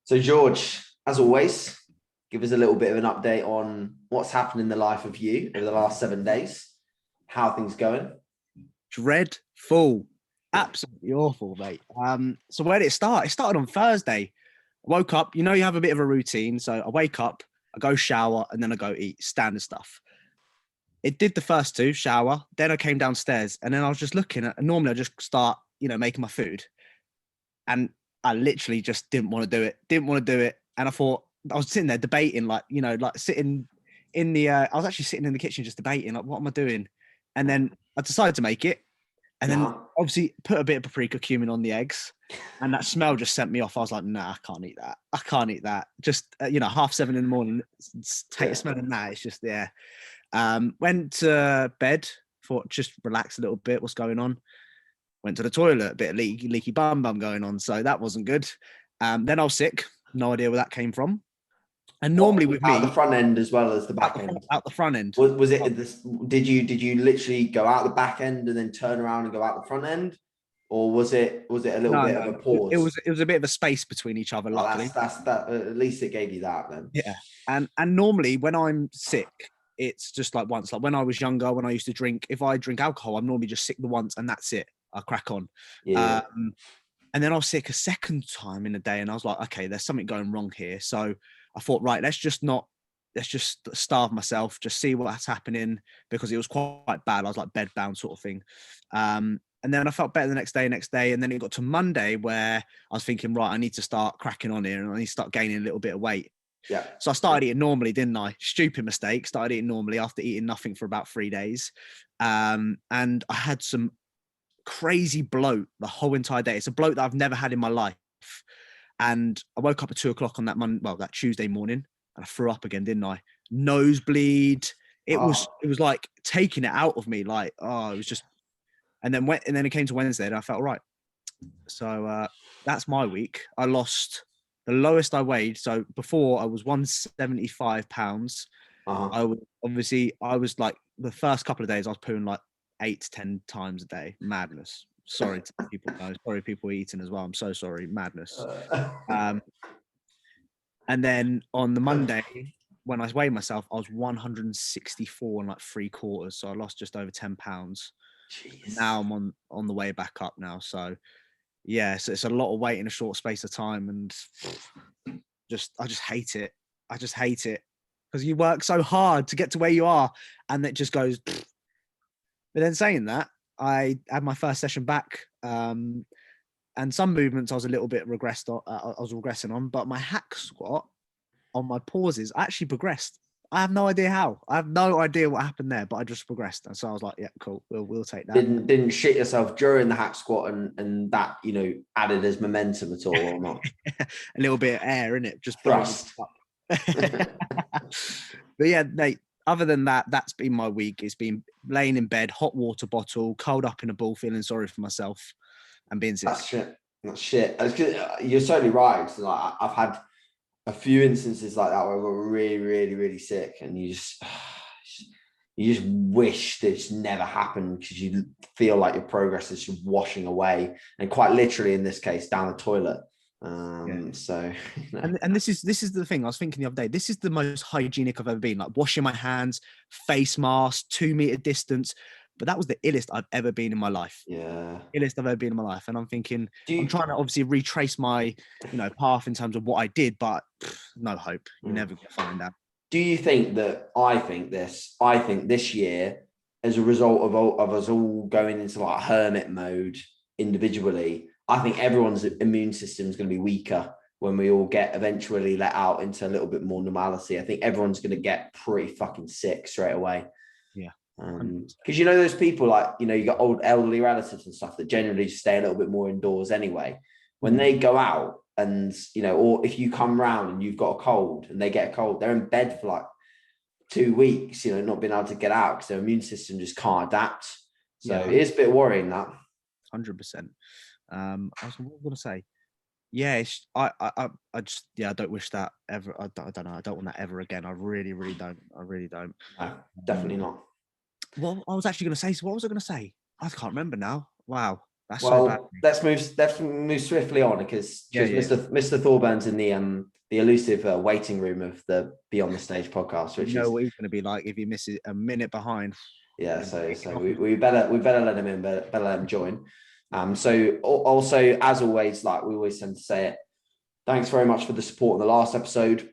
So, George, as always, give us a little bit of an update on what's happened in the life of you over the last 7 days. How are things going? Dreadful. Absolutely awful, mate. So where did it start? It started on Thursday. I woke up, you have a bit of a routine. So I wake up, I go shower, and then I go eat, standard stuff. It did the first two, shower. Then I came downstairs, and then I was just looking at, normally I just start, making my food. And I literally just didn't want to do it. And I thought, I was sitting there debating, sitting in the, I was actually sitting in the kitchen just debating, like, what am I doing? And then I decided to make it. And then obviously put a bit of paprika cumin on the eggs, and that smell just sent me off. I was like, nah, I can't eat that. Just, 7:30 in the morning, smelling that. It's just, yeah. Went to bed, thought just relax a little bit. What's going on? Went to the toilet, a bit of leaky bum going on. So that wasn't good. Then I was sick. No idea where that came from. And normally with me, out the front end as well as the back end. Out the front end. Was it this? Did you literally go out the back end and then turn around and go out the front end, or was it a little bit of a pause? It was a bit of a space between each other. Luckily, that's that. At least it gave you that then. Yeah, and normally when I'm sick, it's just like once. Like when I was younger, when I used to drink, if I drink alcohol, I'm normally just sick the once and that's it. I crack on. Yeah. And then I was sick a second time in a day, and I was like, okay, there's something going wrong here. So I thought, right, let's just starve myself, just see what's happening, because it was quite bad. I was like bedbound sort of thing. And then I felt better the next day. And then it got to Monday where I was thinking, right, I need to start cracking on here and I need to start gaining a little bit of weight. Yeah. So I started eating normally, didn't I? Stupid mistake. Started eating normally after eating nothing for about 3 days. And I had some crazy bloat the whole entire day. It's a bloat that I've never had in my life. And I woke up at 2:00 on that Tuesday morning, and I threw up again, didn't I? Nosebleed. It was like taking it out of me. Like, it was just. And then it came to Wednesday, and I felt right. So that's my week. I lost the lowest I weighed. So before I was 175 pounds. I was like the first couple of days I was pooing like 8 to 10 times a day. Madness. Sorry to people. Sorry, people eating as well. I'm so sorry. Madness. And then on the Monday, when I weighed myself, I was 164 and like 3/4. So I lost just over 10 pounds. Now I'm on the way back up now. So yeah, so it's a lot of weight in a short space of time, and I just hate it. I just hate it because you work so hard to get to where you are, and it just goes. But then saying that, I had my first session back, and some movements I was a little bit regressing on, but my hack squat on my pauses actually progressed. I have no idea how. I have no idea what happened there, but I just progressed. And so I was like, yeah, cool. We'll take that. Didn't shit yourself during the hack squat and that, added as momentum at all or not? A little bit of air in it, just thrust. But yeah, mate, other than that, that's been my week. It's been laying in bed, hot water bottle, curled up in a ball, feeling sorry for myself and being sick. That's shit. You're totally right. So, like, I've had a few instances like that where I got really, really, really sick, and you just wish this never happened because you feel like your progress is just washing away, and quite literally in this case down the toilet. So and this is the thing I was thinking the other day. This is the most hygienic I've ever been, like washing my hands, face mask, 2 meter distance. But that was the illest I've ever been in my life. Yeah. Illest I've ever been in my life. And I'm thinking, I'm trying to obviously retrace my, path in terms of what I did, but no hope. You're never going to find out. Do you think that I think this year, as a result of us all going into like hermit mode individually, I think everyone's immune system is going to be weaker when we all get eventually let out into a little bit more normality. I think everyone's going to get pretty fucking sick straight away. Yeah. Because those people, like, you got old elderly relatives and stuff that generally just stay a little bit more indoors anyway. When they go out and, or if you come round and you've got a cold and they get a cold, they're in bed for like 2 weeks, not being able to get out because their immune system just can't adapt. So it is a bit worrying, that. 100%. I was going to say, yeah, I don't wish that ever. I don't know. I don't want that ever again. I really, really don't. I really don't. No, definitely not. Well, I was actually going to say. So what was I going to say? I can't remember now. Wow. That's so bad. Let's move swiftly on, because Mr. Thorburn's in the elusive waiting room of the Beyond the Stage podcast, which what he's going to be like if he misses a minute behind. Yeah, so we better let him in, better let him join. So also, as always, like we always tend to say it, thanks very much for the support in the last episode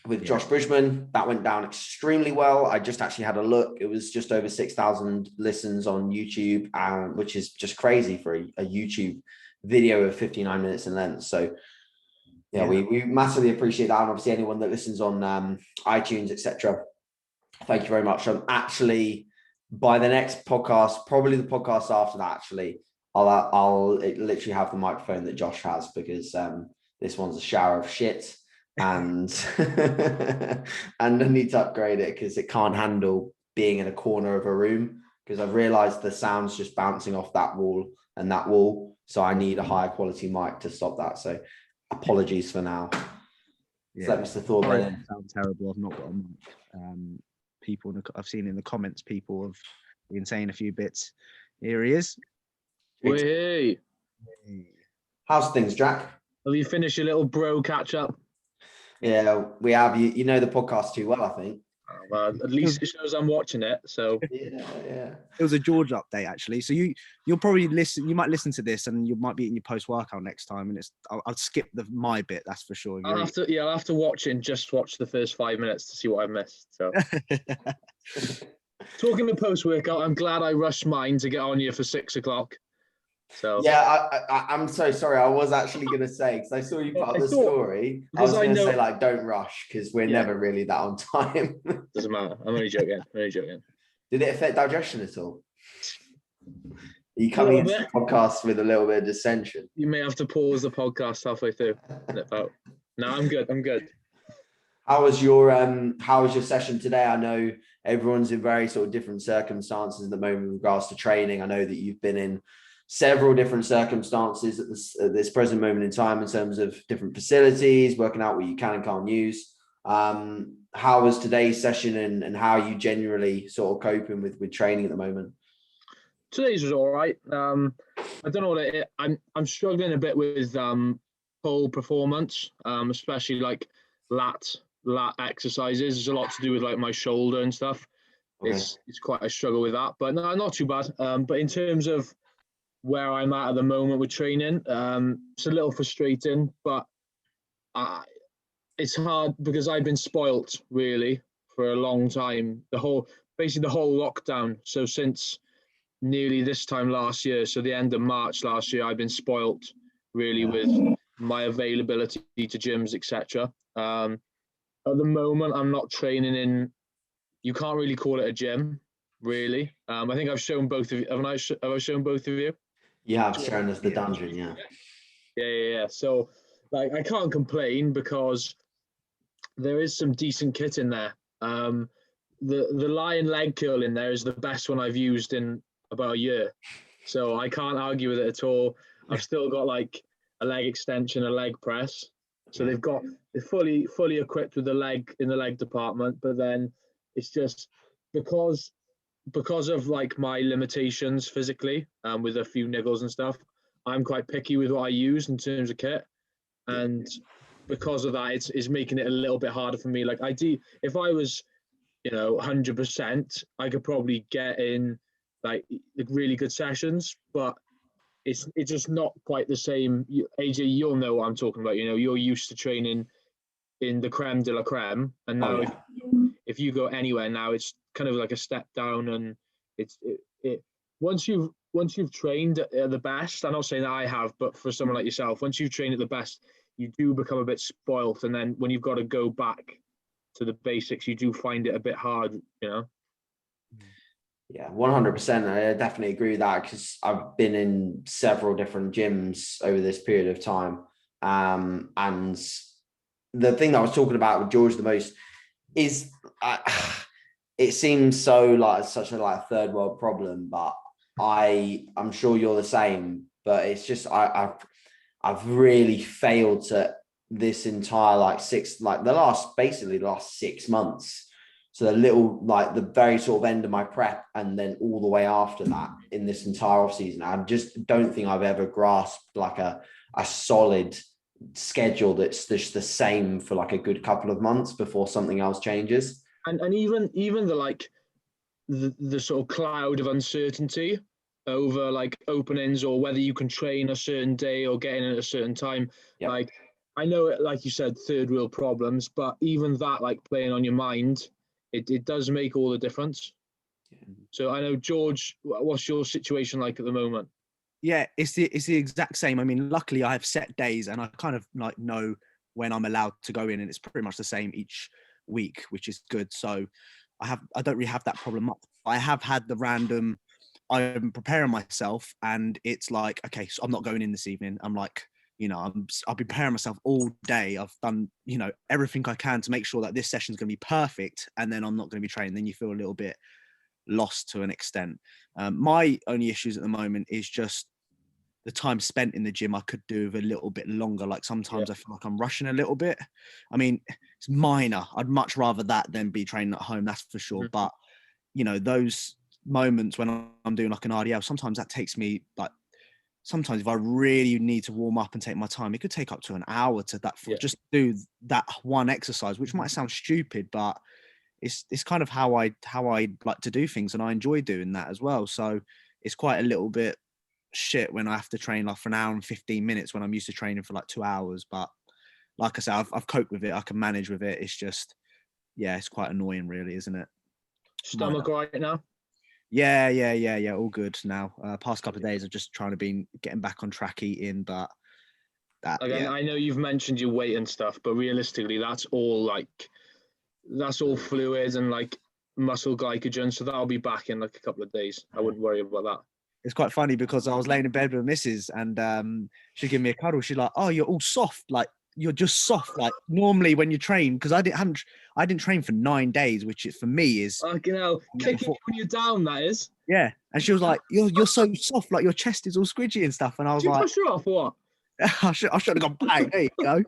with Josh Bridgman. That went down extremely well. I just actually had a look. It was just over 6,000 listens on YouTube, which is just crazy for a YouTube video of 59 minutes in length. So we massively appreciate that. And obviously anyone that listens on iTunes, etc., thank you very much. I'm actually, by the next podcast, probably the podcast after that, actually, I'll literally have the microphone that Josh has, because this one's a shower of shit, and and I need to upgrade it because it can't handle being in a corner of a room, because I've realized the sound's just bouncing off that wall and that wall. So I need a higher quality mic to stop that. So apologies for now. Yeah. Let Mr. Thorburn in. Sounds terrible. I've not got a mic. People, I've seen in the comments, people have been saying a few bits. Here he is. Hey. How's things, Jack? Have you finished your little bro catch up? Yeah, we have. You know the podcast too well, I think. Well, at least it shows I'm watching it. So yeah. It was a George update, actually. So you'll probably listen. You might listen to this, and you might be in your post workout next time. And I'll skip my bit. That's for sure. I'll have to watch it and just watch the first 5 minutes to see what I've missed. So talking to post workout, I'm glad I rushed mine to get on here for 6 o'clock. So yeah, I'm so sorry. I was actually going to say, because I saw you put up the story. I was going to say, like, don't rush, because we're never really that on time. Doesn't matter. I'm only joking. Did it affect digestion at all? Are you coming into the podcast with a little bit of dissension? You may have to pause the podcast halfway through. No, I'm good. How was your session today? I know everyone's in very sort of different circumstances at the moment with regards to training. I know that you've been in several different circumstances at this present moment in time, in terms of different facilities, working out what you can and can't use. How was today's session, and how are you generally sort of coping with training at the moment? Today's was all right. I don't know what it is. I'm struggling a bit with pull performance, especially like lat exercises. There's a lot to do with like my shoulder and stuff. Okay. It's quite a struggle with that, but no, not too bad. But in terms of where I'm at the moment with training, it's a little frustrating, but it's hard because I've been spoilt really for a long time. Basically the whole lockdown. So since nearly this time last year, so the end of March last year, I've been spoilt really with my availability to gyms, etc. At the moment, I'm not training in. You can't really call it a gym, really. I think I've shown both of you. Have I shown both of you? You have shown us the dungeon, yeah. Yeah. So, like, I can't complain because there is some decent kit in there. The lion leg curl in there is the best one I've used in about a year. So I can't argue with it at all. I've still got like a leg extension, a leg press. So they're fully equipped with the leg in the leg department, but then it's just because of like my limitations physically, with a few niggles and stuff, I'm quite picky with what I use in terms of kit. And because of that, it's making it a little bit harder for me. Like if I was, 100%, I could probably get in like really good sessions, but it's just not quite the same. AJ, you'll know what I'm talking about. You're used to training in the creme de la creme, and now if you go anywhere now, it's kind of like a step down. And once you've trained at the best, I'm not saying that I have, but for someone like yourself, once you've trained at the best, you do become a bit spoilt, and then when you've got to go back to the basics, you do find it a bit hard. Yeah, 100%. I definitely agree with that, because I've been in several different gyms over this period of time. And the thing that I was talking about with George the most is it seems so like such a like third world problem, but I'm sure you're the same. But it's just I've really failed to this entire the last 6 months. So the little, like the very sort of end of my prep and then all the way after that in this entire off season, I just don't think I've ever grasped like a solid schedule that's just the same for like a good couple of months before something else changes. And even the like the sort of cloud of uncertainty over like openings or whether you can train a certain day or get in at a certain time. Yep. Like I know it, like you said, third wheel problems, but even that, like playing on your mind, it does make all the difference. Yeah. So I know, George, what's your situation like at the moment? Yeah, it's the exact same. I mean, luckily I have set days and I kind of like know when I'm allowed to go in, and it's pretty much the same each week, which is good. So I don't really have that problem. I have had the random, I'm preparing myself and it's like, okay, so I'm not going in this evening. I'm like, I've been preparing myself all day. I've done, everything I can to make sure that this session is going to be perfect. And then I'm not going to be training. Then you feel a little bit lost to an extent. My only issues at the moment is just the time spent in the gym. I could do with a little bit longer. Like sometimes I feel like I'm rushing a little bit. I mean, it's minor. I'd much rather that than be training at home. That's for sure. Mm-hmm. But those moments when I'm doing like an RDL, sometimes that takes me like, sometimes if I really need to warm up and take my time, it could take up to an hour to just do that one exercise, which might sound stupid, but it's kind of how I like to do things, and I enjoy doing that as well. So it's quite a little bit shit when I have to train like for an hour and 15 minutes when I'm used to training for like 2 hours. But like I said, I've coped with it. I can manage with it. It's just, it's quite annoying, really, isn't it? Stomach right now? Yeah. All good now. Past couple of days, I've just trying to be getting back on track eating, but that. Again, I know you've mentioned your weight and stuff, but realistically, that's all fluids and like muscle glycogen. So that'll be back in like a couple of days. I wouldn't worry about that. It's quite funny because I was laying in bed with Mrs. and she gave me a cuddle. She's like, "Oh, you're all soft. Like you're just soft. Like normally when you train, because I didn't train for 9 days, which for me is kicking you when you're down. That is. Yeah, and she was like, "You're so soft. Like your chest is all squidgy and stuff." And I was like, "Did you push her off or what?" I should have gone bang. There you go.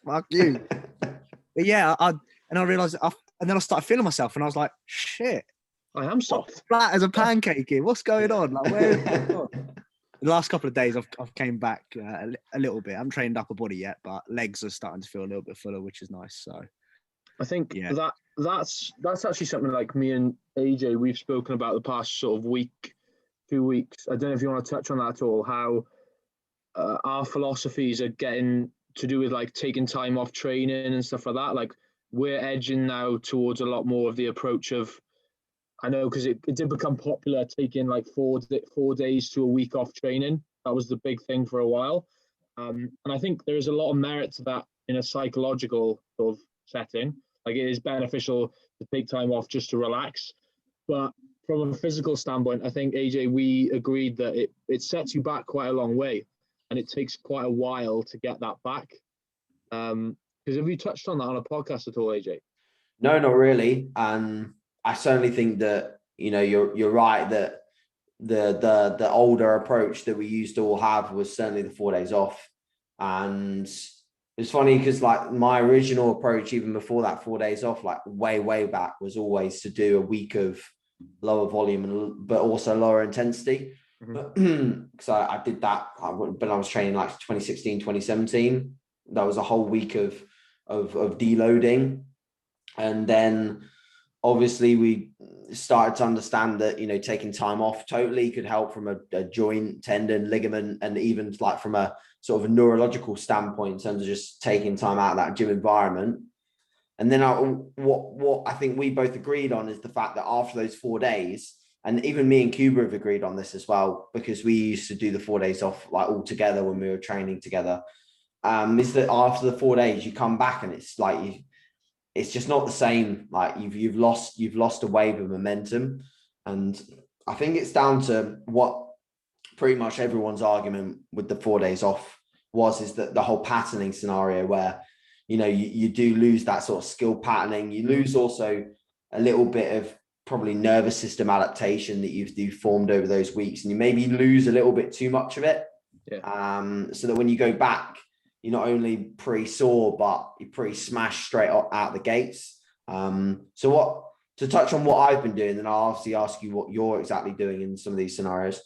Fuck you. But yeah, I realized, and then I started feeling myself, and I was like, "Shit, I am soft, flat as a pancake here. What's going on? Like, where is it going on?" The last couple of days, I've came back a little bit. I haven't trained upper body yet, but legs are starting to feel a little bit fuller, which is nice. So, I think that's actually something like me and AJ we've spoken about the past sort of 2 weeks. I don't know if you want to touch on that at all. How our philosophies are getting to do with like taking time off training and stuff like that. Like we're edging now towards a lot more of the approach of, I know, because it did become popular taking like 4 days to a week off training. That was the big thing for a while. And I think there is a lot of merit to that in a psychological sort of setting. Like it is beneficial to take time off just to relax. But from a physical standpoint, I think, AJ, we agreed that it sets you back quite a long way. And it takes quite a while to get that back. Because have you touched on that on a podcast at all, AJ? No, not really. I certainly think that you're right that the older approach that we used to all have was certainly the 4 days off. And it's funny because like my original approach, even before that 4 days off, like way back, was always to do a week of lower volume but also lower intensity. Because I did that when I was training like 2016, 2017. That was a whole week of deloading. And then obviously we started to understand that, taking time off totally could help from a joint, tendon, ligament, and even like from a sort of a neurological standpoint in terms of just taking time out of that gym environment. And then what I think we both agreed on is the fact that after those 4 days, and even me and Cuba have agreed on this as well, because we used to do the 4 days off like all together when we were training together, is that after the 4 days you come back and it's like it's just not the same. Like you've lost a wave of momentum. And I think it's down to what pretty much everyone's argument with the 4 days off is that the whole patterning scenario where, you do lose that sort of skill patterning. You lose also a little bit of probably nervous system adaptation that you've formed over those weeks. And you maybe lose a little bit too much of it. Yeah. So that when you go back, you're not only pre-sore, but you're pretty smashed straight out the gates. So to touch on what I've been doing, then I'll obviously ask you what you're exactly doing in some of these scenarios.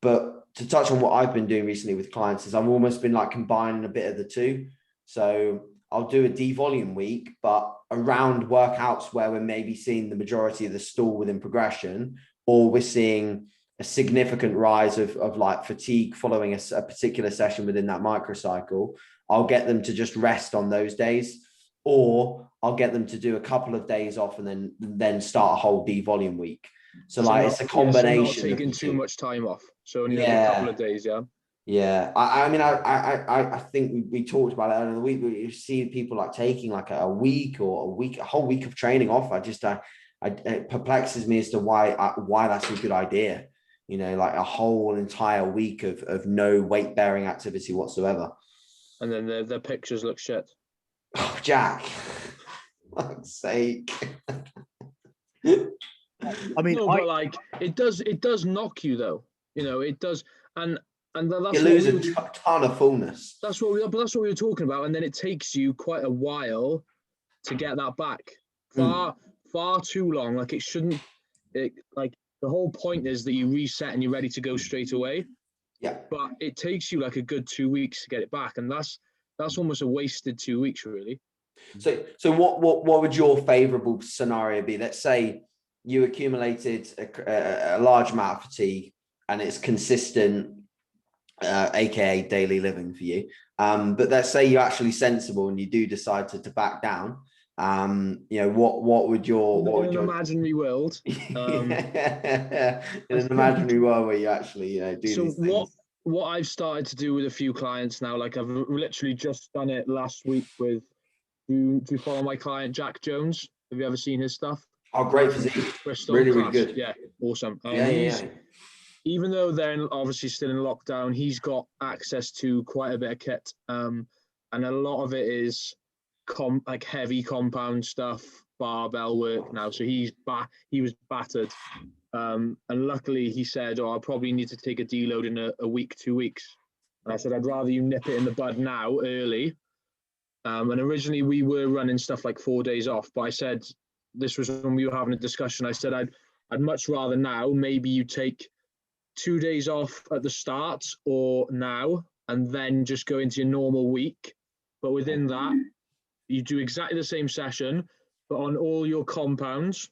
But to touch on what I've been doing recently with clients is I've almost been like combining a bit of the two. So I'll do a devolume week, but around workouts where we're maybe seeing the majority of the stall within progression, or we're seeing a significant rise of like fatigue following a particular session within that microcycle. I'll get them to just rest on those days, or I'll get them to do a couple of days off and then start a whole devolume week. So like it's a combination. So not taking too much time off. So only like a couple of days, yeah. Yeah, I mean, I think we talked about it earlier in the week. We see people like taking like a week or a whole week of training off. It perplexes me as to why that's a good idea. You know, like a whole entire week of no weight bearing activity whatsoever. And then the pictures look shit. Oh, Jack, for fuck's sake. I mean, but like it does knock you though. You know, it does, and that's you lose a ton of fullness. That's what we were talking about, and then it takes you quite a while to get that back. Far too long. Like it shouldn't. Like the whole point is that you reset and you're ready to go straight away. Yeah. But it takes you like a good 2 weeks to get it back, and that's almost a wasted 2 weeks, really. So what would your favourable scenario be? Let's say you accumulated a large amount of fatigue, and it's consistent. AKA daily living for you. But let's say you're actually sensible and you do decide to back down. You know, what would your imaginary world? In an imaginary world where you actually do so these things. What I've started to do with a few clients now, like I've literally just done it last week with. Do you follow my client Jack Jones? Have you ever seen his stuff? Oh, great physique. Bristol, really good. Yeah, awesome. Yeah. Even though they're obviously still in lockdown, he's got access to quite a bit of kit, and a lot of it is like heavy compound stuff, barbell work now. So he was battered, and luckily he said, "Oh, I'll probably need to take a deload in a week, 2 weeks." And I said, "I'd rather you nip it in the bud now, early." And originally we were running stuff like 4 days off, but I said, this was when we were having a discussion. I said, I'd much rather now. Maybe you take 2 days off at the start or now, and then just go into your normal week. But within that, you do exactly the same session, but on all your compounds,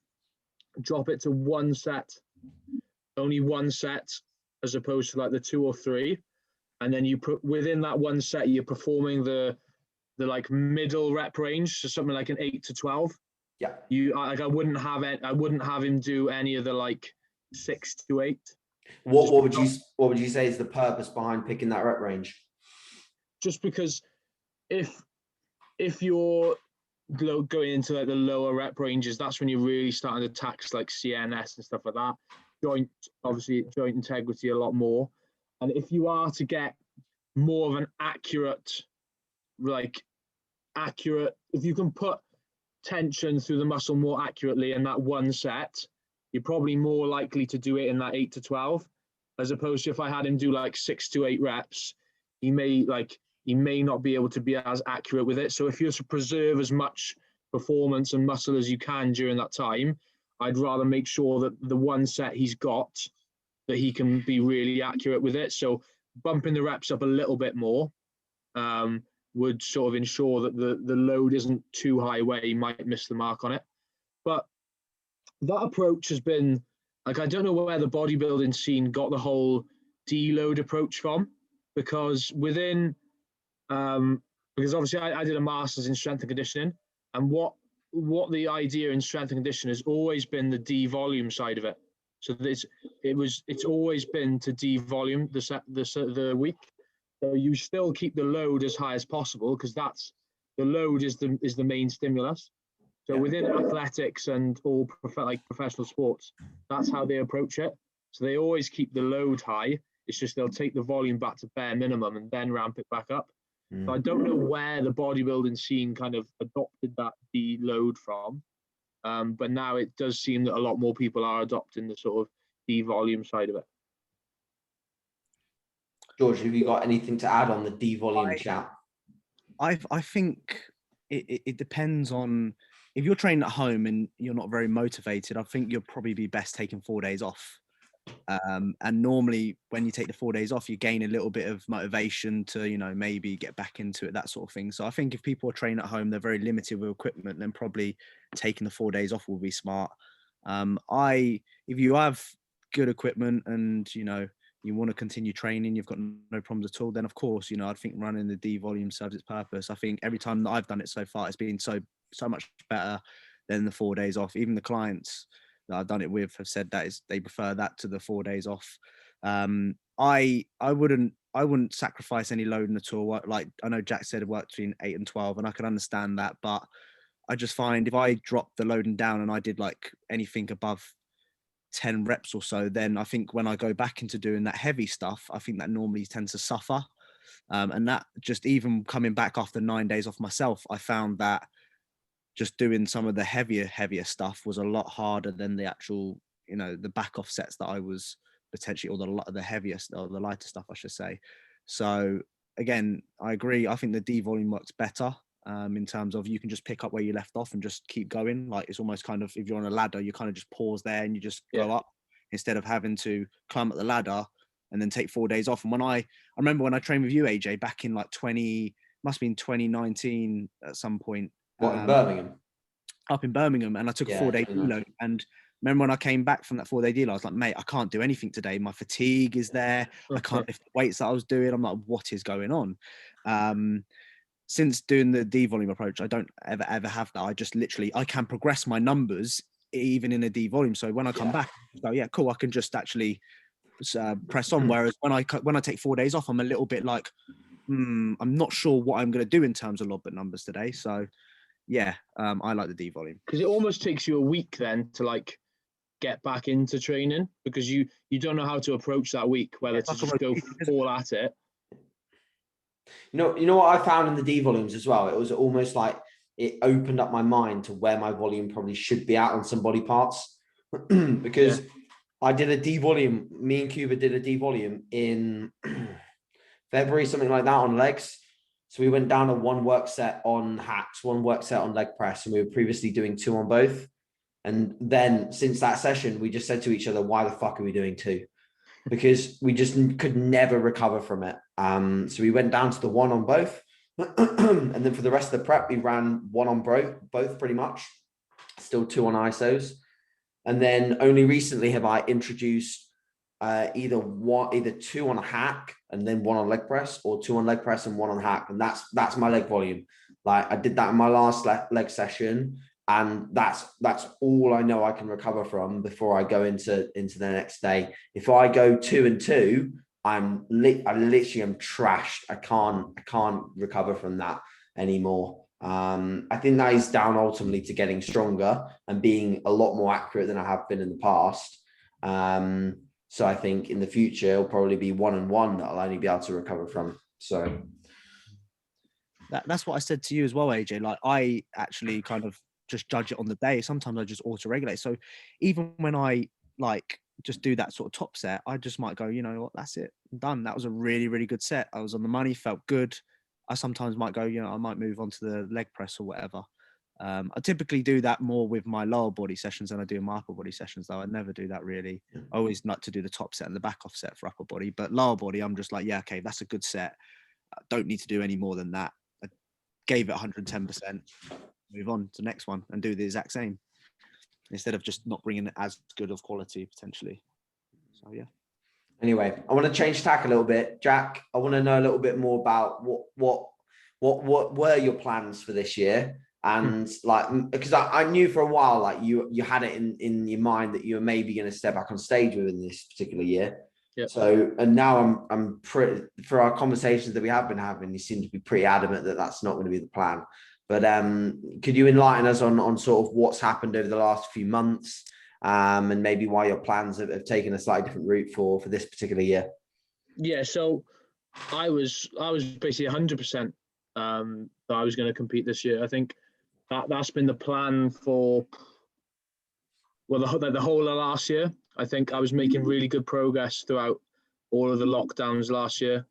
drop it to one set, only one set, as opposed to like the 2 or 3. And then you put within that one set, you're performing the like middle rep range, so something like an 8 to 12. Yeah. I wouldn't have him do any of the like 6 to 8. What would you say is the purpose behind picking that rep range? Just because if you're going into like the lower rep ranges, that's when you're really starting to tax like CNS and stuff like that. Joint integrity a lot more. And if you are to get more of an accurate, if you can put tension through the muscle more accurately in that one set, you're probably more likely to do it in that 8 to 12, as opposed to if I had him do like 6 to 8 reps, he may not be able to be as accurate with it. So if you're to preserve as much performance and muscle as you can during that time, I'd rather make sure that the one set he's got, that he can be really accurate with it. So bumping the reps up a little bit more would sort of ensure that the load isn't too high where he might miss the mark on it. But that approach has been, like, I don't know where the bodybuilding scene got the whole deload approach from, because because obviously I did a master's in strength and conditioning, and what the idea in strength and conditioning has always been the devolume side of it. So it's always been to devolume the week. So you still keep the load as high as possible, because that's the load is the main stimulus. So within athletics and all professional sports, that's how they approach it. So they always keep the load high. It's just they'll take the volume back to bare minimum and then ramp it back up. So I don't know where the bodybuilding scene kind of adopted that deload from. But now it does seem that a lot more people are adopting the sort of devolume side of it. George, have you got anything to add on the devolume chat? I think it depends on if you're training at home and you're not very motivated, I think you'll probably be best taking 4 days off. And normally when you take the 4 days off, you gain a little bit of motivation to, you know, maybe get back into it, that sort of thing. So I think if people are training at home, they're very limited with equipment, then probably taking the 4 days off will be smart. If you have good equipment and, you know, you want to continue training, you've got no problems at all, then of course, you know, I think running the D volume serves its purpose. I think every time that I've done it so far, it's been so much better than the 4 days off. Even the clients that I've done it with have said that they prefer that to the 4 days off. I wouldn't sacrifice any loading at all. Like I know Jack said it worked between 8 and 12, and I can understand that, but I just find if I dropped the loading down and I did like anything above 10 reps or so, then I think when I go back into doing that heavy stuff, I think that normally tends to suffer. And that just even coming back after 9 days off myself, I found that just doing some of the heavier stuff was a lot harder than the actual, you know, the back off sets that I was potentially, or the heaviest or the lighter stuff, I should say. So again, I agree. I think the D volume works better in terms of you can just pick up where you left off and just keep going. Like it's almost kind of, if you're on a ladder, you kind of just pause there and you just go up instead of having to climb up the ladder and then take 4 days off. And I remember when I trained with you, AJ, back in like 2019 at some point. What, in Birmingham? Up in Birmingham, and I took a 4-day deload. And remember when I came back from that 4-day deload, I was like, mate, I can't do anything today. My fatigue is there. I can't lift the weights that I was doing. I'm like, what is going on? Since doing the D volume approach, I don't ever have that. I just literally, I can progress my numbers even in a D volume. So when I come back, I go, yeah, cool. I can just actually press on. Whereas when I take 4 days off, I'm a little bit like, I'm not sure what I'm going to do in terms of logbook numbers today. So yeah, I like the D volume because it almost takes you a week then to like get back into training, because you don't know how to approach that week, whether to just go all at it. You know what I found in the D volumes as well? It was almost like it opened up my mind to where my volume probably should be at on some body parts. Because I did a D volume, me and Cuba did a D volume in February, something like that, on legs. So we went down to 1 work set on hacks, 1 work set on leg press, and we were previously doing 2 on both. And then since that session, we just said to each other, why the fuck are we doing 2? Because we just could never recover from it. So we went down to the 1 on both. And then for the rest of the prep, we ran 1 on both pretty much, still 2 on ISOs. And then only recently have I introduced either 2 on a hack and then 1 on leg press, or 2 on leg press and 1 on hack. And that's my leg volume. Like I did that in my last leg session, and that's all I know I can recover from before I go into the next day. If I go 2 and 2, I literally am trashed. I can't recover from that anymore. I think that is down ultimately to getting stronger and being a lot more accurate than I have been in the past. So I think in the future, it'll probably be 1 and 1 that I'll only be able to recover from. So that's what I said to you as well, AJ. Like I actually kind of just judge it on the day. Sometimes I just auto-regulate. So even when I like just do that sort of top set, I just might go, you know what, that's it, I'm done. That was a really, really good set. I was on the money, felt good. I sometimes might go, you know, I might move on to the leg press or whatever. I typically do that more with my lower body sessions than I do my upper body sessions, though. I never do that really. I always like to do the top set and the back off set for upper body, but lower body, I'm just like, yeah, okay, that's a good set. I don't need to do any more than that. I gave it 110%, move on to the next one and do the exact same instead of just not bringing it as good of quality potentially. So yeah. Anyway, I want to change tack a little bit. Jack, I want to know a little bit more about what were your plans for this year? And like, because I knew for a while, like you had it in your mind that you were maybe going to step back on stage within this particular year. Yep. So, and now I'm pretty, for our conversations that we have been having, you seem to be pretty adamant that that's not going to be the plan. But could you enlighten us on sort of what's happened over the last few months, and maybe why your plans have taken a slightly different route for this particular year? Yeah, so I was basically 100% that I was going to compete this year. I think that's been the plan for the whole of last year. I think I was making really good progress throughout all of the lockdowns last year.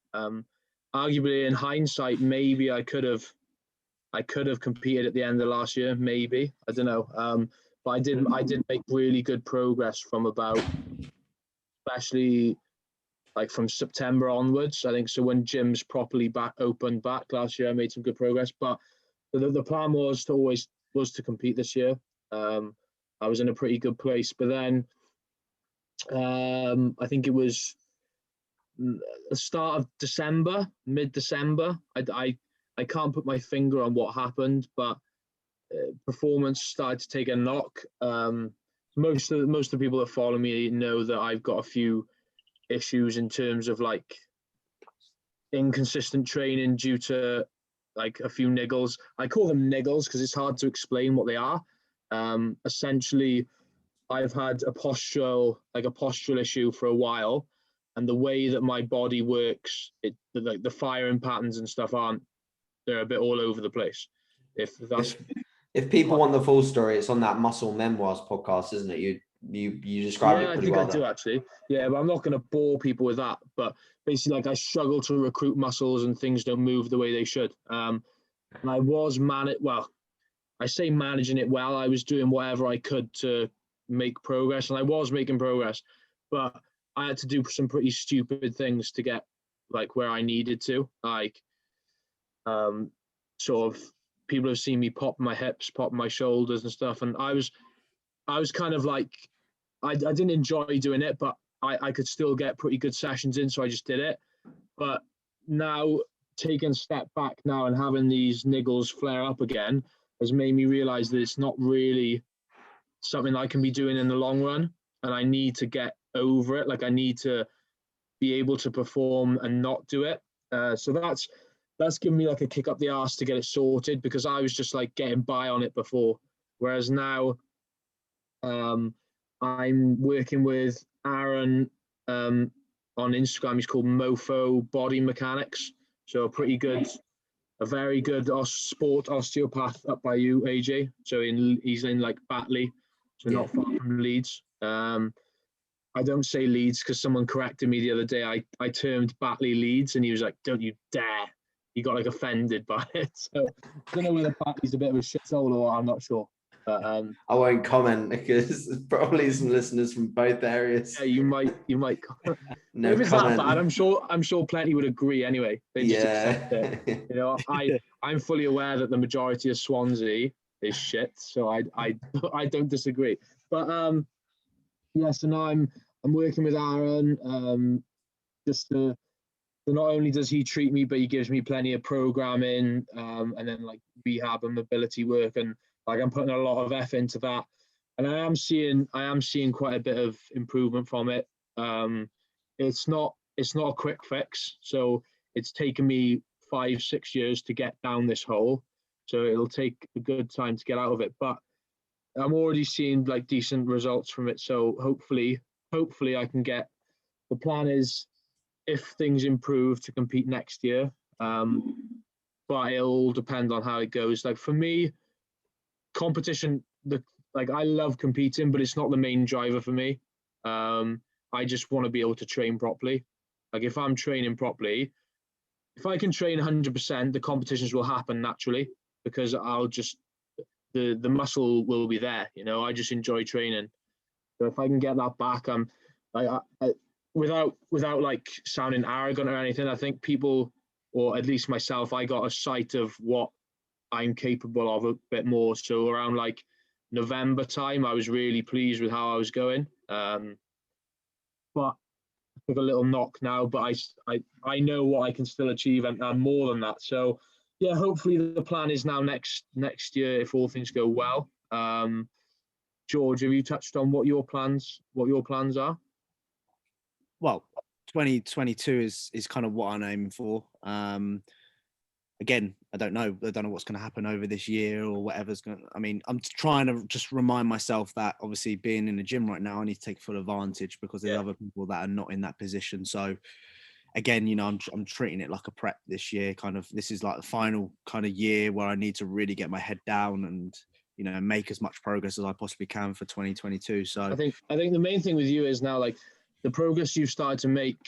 Arguably, in hindsight, maybe I could have I could have competed at the end of last year, maybe. I don't know. But I did make really good progress from about, especially like from September onwards. I think so when gyms properly opened back last year, I made some good progress. But the plan was to compete this year. I was in a pretty good place, but then I think it was the start of December, mid-December. I can't put my finger on what happened, but performance started to take a knock. Most of the people that follow me know that I've got a few issues in terms of like inconsistent training due to like a few niggles. I call them niggles because it's hard to explain what they are. Essentially, I've had a postural issue for a while, and the way that my body works, the firing patterns and stuff they're a bit all over the place. If people want the full story, it's on that Muscle Memoirs podcast, isn't it? You described it pretty well. I think I do actually. Yeah, but I'm not going to bore people with that. But basically, like I struggle to recruit muscles and things don't move the way they should. And I was I say managing it well. I was doing whatever I could to make progress, and I was making progress, but I had to do some pretty stupid things to get like where I needed to. Like, sort of people have seen me pop my hips, pop my shoulders and stuff, and I was kind of like, I didn't enjoy doing it, but I could still get pretty good sessions in, so I just did it. But now taking a step back now and having these niggles flare up again has made me realize that it's not really something I can be doing in the long run, and I need to get over it. Like I need to be able to perform and not do it. So that's given me like a kick up the arse to get it sorted, because I was just like getting by on it before. Whereas now I'm working with Aaron on Instagram. He's called Mofo Body Mechanics. So a very good sport osteopath up by you, AJ. So he's in like Batley, so not far from Leeds. I don't say Leeds because someone corrected me the other day. I termed Batley Leeds, and he was like, "Don't you dare!" He got like offended by it. So I don't know whether Batley's a bit of a shithole or I'm not sure. But I won't comment because there's probably some listeners from both areas. Yeah, you might. No if it's comment. that bad, I'm sure plenty would agree anyway. They just accept it. You know, I'm fully aware that the majority of Swansea is shit, so I don't disagree. But so now I'm working with Aaron just to. So not only does he treat me, but he gives me plenty of programming, and then like rehab and mobility work, and like I'm putting a lot of effort into that, and I am seeing quite a bit of improvement from it. It's not a quick fix, so it's taken me 5-6 years to get down this hole, so it'll take a good time to get out of it. But I'm already seeing like decent results from it, so hopefully I can get. The plan is, if things improve, to compete next year, but it'll all depend on how it goes. Like for me, competition, I love competing, but it's not the main driver for me. I just want to be able to train properly. Like if I'm training properly, if I can train 100%, the competitions will happen naturally, because I'll just the muscle will be there. You know, I just enjoy training. So if I can get that back, without like sounding arrogant or anything, I think people, or at least myself, I got a sight of what I'm capable of a bit more. So around like November time, I was really pleased with how I was going. But I took a little knock now, but I know what I can still achieve and more than that. So yeah, hopefully the plan is now next year, if all things go well. George, have you touched on what your plans are? Well, 2022 is kind of what I'm aiming for. Again, I don't know what's going to happen over this year or whatever's going to. I mean, I'm trying to just remind myself that obviously being in the gym right now, I need to take full advantage, because there's other people that are not in that position. So again, you know, I'm treating it like a prep this year. Kind of, this is like the final kind of year where I need to really get my head down and, you know, make as much progress as I possibly can for 2022. So I think the main thing with you is now, like, the progress you've started to make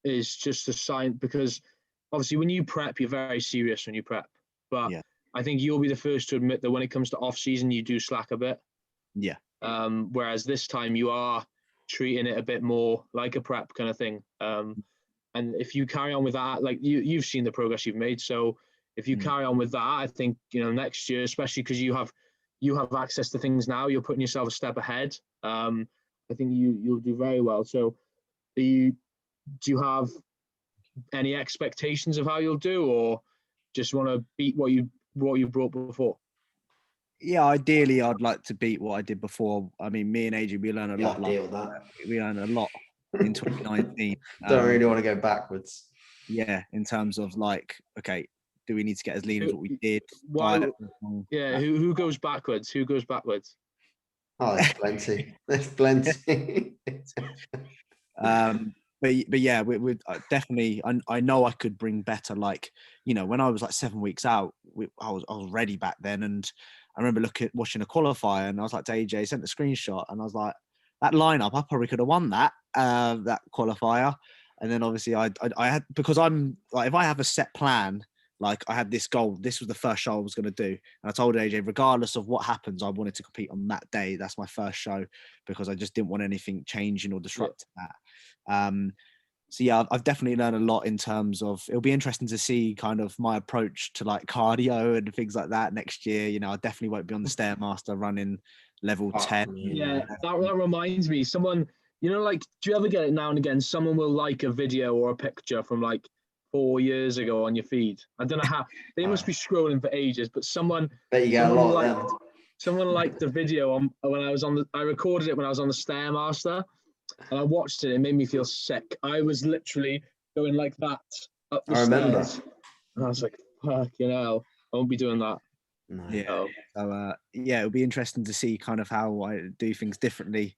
is just a sign, because obviously when you prep, you're very serious when you prep. But Yeah. I think you'll be the first to admit that when it comes to off season, you do slack a bit. Yeah. Whereas this time you are treating it a bit more like a prep kind of thing. And if you carry on with that, like you've seen the progress you've made. So if you carry on with that, I think, next year, especially because you have access to things now, you're putting yourself a step ahead. I think you'll do very well. So do you have any expectations of how you'll do, or just want to beat what you brought before? Yeah, ideally, I'd like to beat what I did before. I mean, me and AJ, we learned a lot. Deal with that. We learned a lot in 2019. Don't really want to go backwards. Yeah, in terms of like, okay, do we need to get as lean as what we did? Who goes backwards? Who goes backwards? Oh, there's plenty. There's plenty. But yeah, we definitely. I know I could bring better. Like, when I was like 7 weeks out, I was ready back then, and I remember watching a qualifier, and I was like to AJ, sent a screenshot, and I was like, that lineup, I probably could have won that qualifier. And then obviously I had, because I'm like, if I have a set plan, like I had this goal, this was the first show I was going to do. And I told AJ, regardless of what happens, I wanted to compete on that day. That's my first show, because I just didn't want anything changing or disrupting that. So yeah, I've definitely learned a lot in terms of, it'll be interesting to see kind of my approach to like cardio and things like that next year. I definitely won't be on the Stairmaster running level 10. Yeah, that reminds me. Someone, like, do you ever get it now and again? Someone will like a video or a picture from like 4 years ago on your feed. I don't know how. They must be scrolling for ages, but someone. Bet you get a lot of them. Someone liked the video I recorded it when I was on the Stairmaster, and I watched it. It made me feel sick. I was literally going like that up the stairs. And I was like, fuck, I won't be doing that. No. Yeah. So yeah, it'll be interesting to see kind of how I do things differently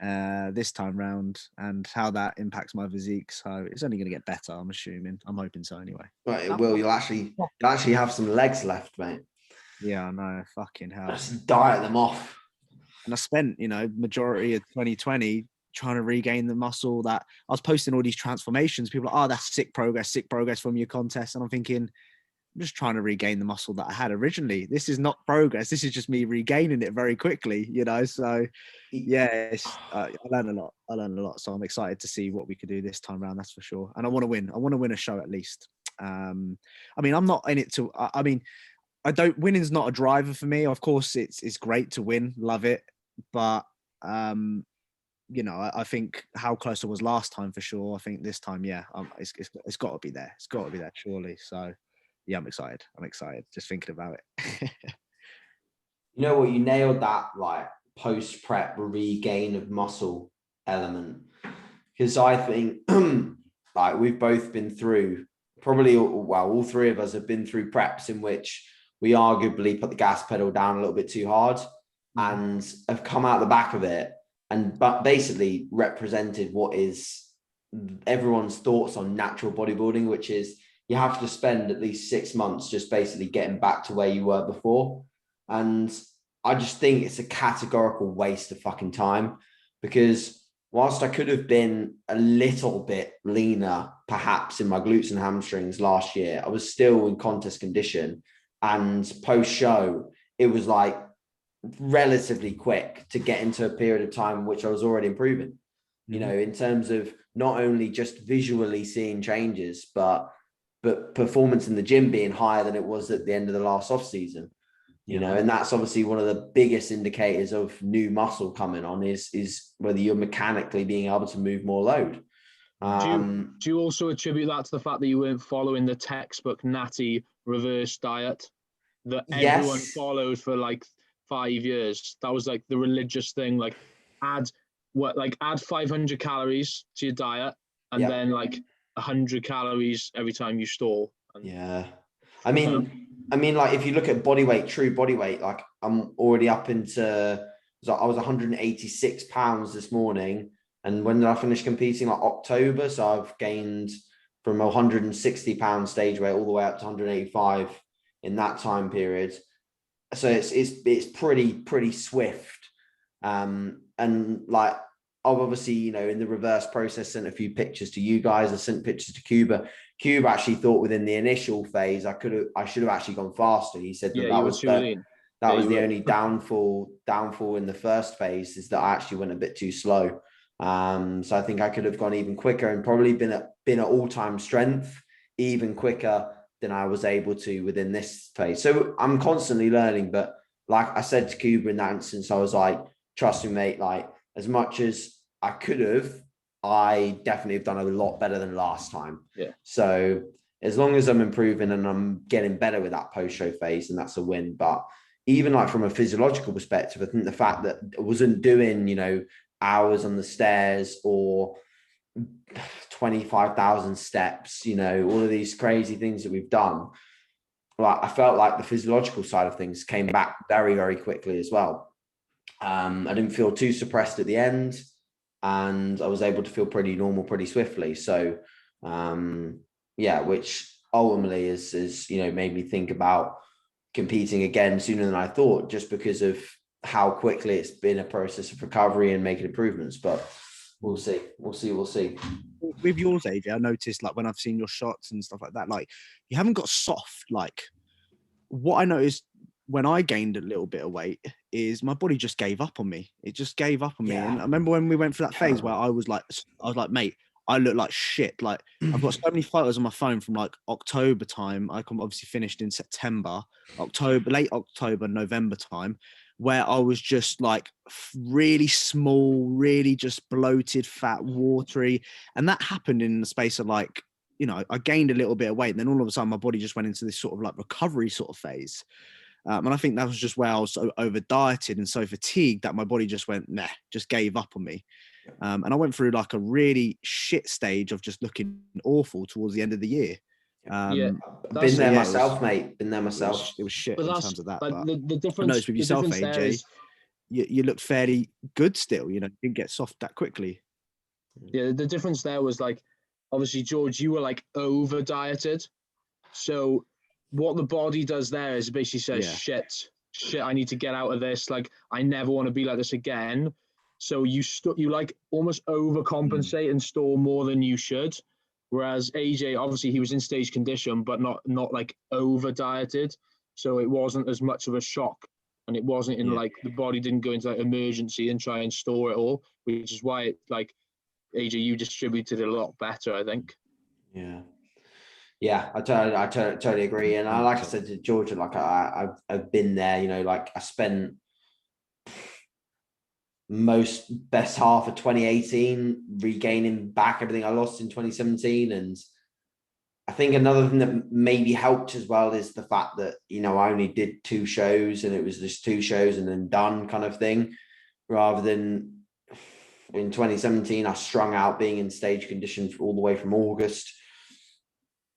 this time round, and how that impacts my physique. So it's only going to get better, I'm assuming. I'm hoping so anyway. But it will. You'll actually have some legs left, mate. Yeah, I know. Fucking hell. Just diet them off. And I spent, majority of 2020 trying to regain the muscle that I was posting all these transformations. People are like, oh, that's sick progress from your contest. And I'm thinking, I'm just trying to regain the muscle that I had originally. This is not progress. This is just me regaining it very quickly, So yeah, I learned a lot. So I'm excited to see what we could do this time around. That's for sure. And I want to win. I want to win a show at least. I mean, I'm not in it to, winning's not a driver for me. Of course, it's great to win. Love it. But, I think how close I was last time, for sure. I think this time, yeah, it's got to be there. It's got to be there, surely. So yeah, I'm excited. Just thinking about it. You know what? You nailed that, like post-prep regain of muscle element. Because I think like we've both been through, probably, well, all three of us have been through preps in which we arguably put the gas pedal down a little bit too hard and have come out the back of it but basically represented what is everyone's thoughts on natural bodybuilding, which is you have to spend at least 6 months just basically getting back to where you were before. And I just think it's a categorical waste of fucking time, because whilst I could have been a little bit leaner, perhaps in my glutes and hamstrings last year, I was still in contest condition. And post-show, it was like relatively quick to get into a period of time in which I was already improving, in terms of not only just visually seeing changes, but performance in the gym being higher than it was at the end of the last off season, and that's obviously one of the biggest indicators of new muscle coming on is whether you're mechanically being able to move more load. Do you also attribute that to the fact that you weren't following the textbook natty reverse diet that everyone followed for like 5 years? That was like the religious thing, like add 500 calories to your diet and then like 100 calories every time you stall. I mean, like if you look at true body weight, like I'm already up into, I was 186 pounds this morning. And when did I finish competing? Like October. So I've gained from 160 pound stage weight all the way up to 185 in that time period. So it's pretty swift. And like, I've obviously, in the reverse process, sent a few pictures to you guys. I sent pictures to Cuba. Cube actually thought within the initial phase I should have actually gone faster. He said Yeah, that you were was too lean. that Yeah, was you the were. only downfall in the first phase, is that I actually went a bit too slow. So I think I could have gone even quicker and probably been at all-time strength even quicker than I was able to within this phase. So I'm constantly learning, but like I said to Cuba in that instance, I was like, trust me, mate, like as much as I could have, I definitely have done a lot better than last time. Yeah. So as long as I'm improving and I'm getting better with that post-show phase, and that's a win. But even like from a physiological perspective, I think the fact that I wasn't doing, hours on the stairs or 25,000 steps, all of these crazy things that we've done, like I felt like the physiological side of things came back very, very quickly as well. I didn't feel too suppressed at the end, and I was able to feel pretty normal pretty swiftly. So which ultimately is made me think about competing again sooner than I thought, just because of how quickly it's been a process of recovery and making improvements. But we'll see. With yours, AJ, I noticed like when I've seen your shots and stuff like that, like you haven't got soft. Like what I noticed when I gained a little bit of weight is my body just gave up on me. It just gave up on me. And I remember when we went for that phase where I was like, mate, I look like shit. Like I've got so many photos on my phone from like October time. I obviously finished in September, late October, November time, where I was just like really small, really just bloated, fat, watery. And that happened in the space of like, I gained a little bit of weight, and then all of a sudden my body just went into this sort of like recovery sort of phase. And I think that was just where I was so over dieted and so fatigued that my body just went, just gave up on me. And I went through like a really shit stage of just looking awful towards the end of the year. Been there myself, mate. Been there myself. It was shit in terms of that. But the difference, I noticed with yourself, AJ, you look fairly good still. You didn't get soft that quickly. Yeah, the difference there was like, obviously, George, you were like over dieted. So what the body does there is basically says, shit, I need to get out of this. Like, I never want to be like this again. So you like almost overcompensate and store more than you should. Whereas AJ, obviously, he was in stage condition, but not like over dieted. So it wasn't as much of a shock. And it wasn't in like the body didn't go into like emergency and try and store it all, which is why it like AJ, you distributed it a lot better, I think. Yeah, I totally agree. And like I said to Georgia, like I've been there, like I spent best half of 2018 regaining back everything I lost in 2017. And I think another thing that maybe helped as well is the fact that, I only did 2 shows, and it was just 2 shows and then done kind of thing, rather than in 2017, I strung out being in stage condition all the way from August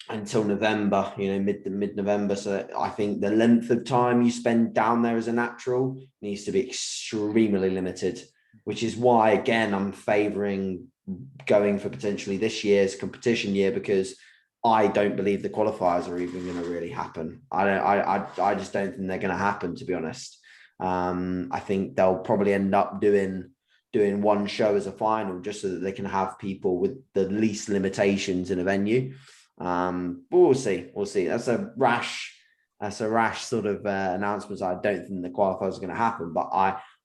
until November, mid-November. So I think the length of time you spend down there as a natural needs to be extremely limited, which is why, again, I'm favoring going for potentially this year's competition year, because I don't believe the qualifiers are even going to really happen. I just don't think they're going to happen, to be honest. I think they'll probably end up doing 1 show as a final, just so that they can have people with the least limitations in a venue. But we'll see. That's a rash sort of announcement. I don't think the qualifiers are going to happen, but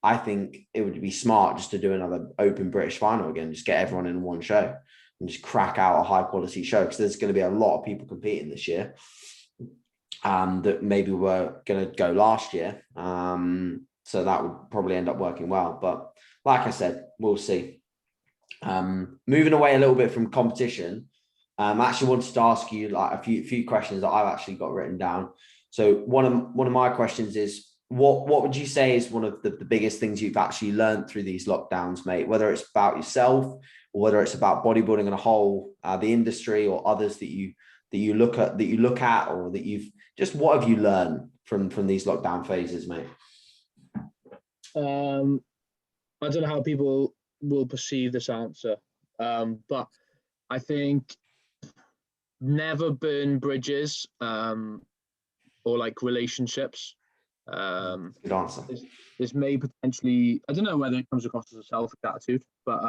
I think it would be smart just to do another open British final again, just get everyone in 1 show and just crack out a high quality show, because there's going to be a lot of people competing this year that maybe were going to go last year. So that would probably end up working well. But like I said, we'll see. Moving away a little bit from competition, I actually wanted to ask you like a few questions that I've actually got written down. So one of my questions is, what would you say is one of the biggest things you've actually learned through these lockdowns, mate? Whether it's about yourself or whether it's about bodybuilding in a whole, the industry, or others that you look at, or that you've just, what have you learned from these lockdown phases, mate? I don't know how people will perceive this answer, but I think never burn bridges, or like relationships. Good answer. This may potentially, I don't know whether it comes across as a selfish attitude, but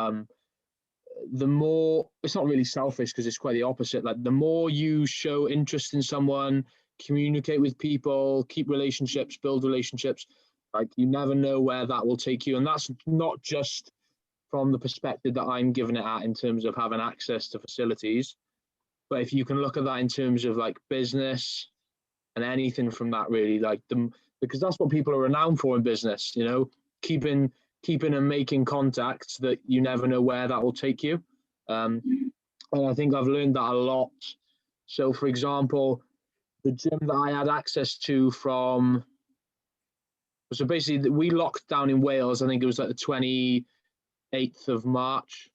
the more, it's not really selfish because it's quite the opposite. Like the more you show interest in someone, communicate with people, keep relationships, build relationships, like you never know where that will take you. And that's not just from the perspective that I'm giving it at in terms of having access to facilities, but if you can look at that in terms of like business and anything from that, really, like because that's what people are renowned for in business, you know, keeping and making contacts that you never know where that will take you. And I think I've learned that a lot. So for example, the gym that I had access to from, so basically we locked down in Wales, I think it was like the 28th of March.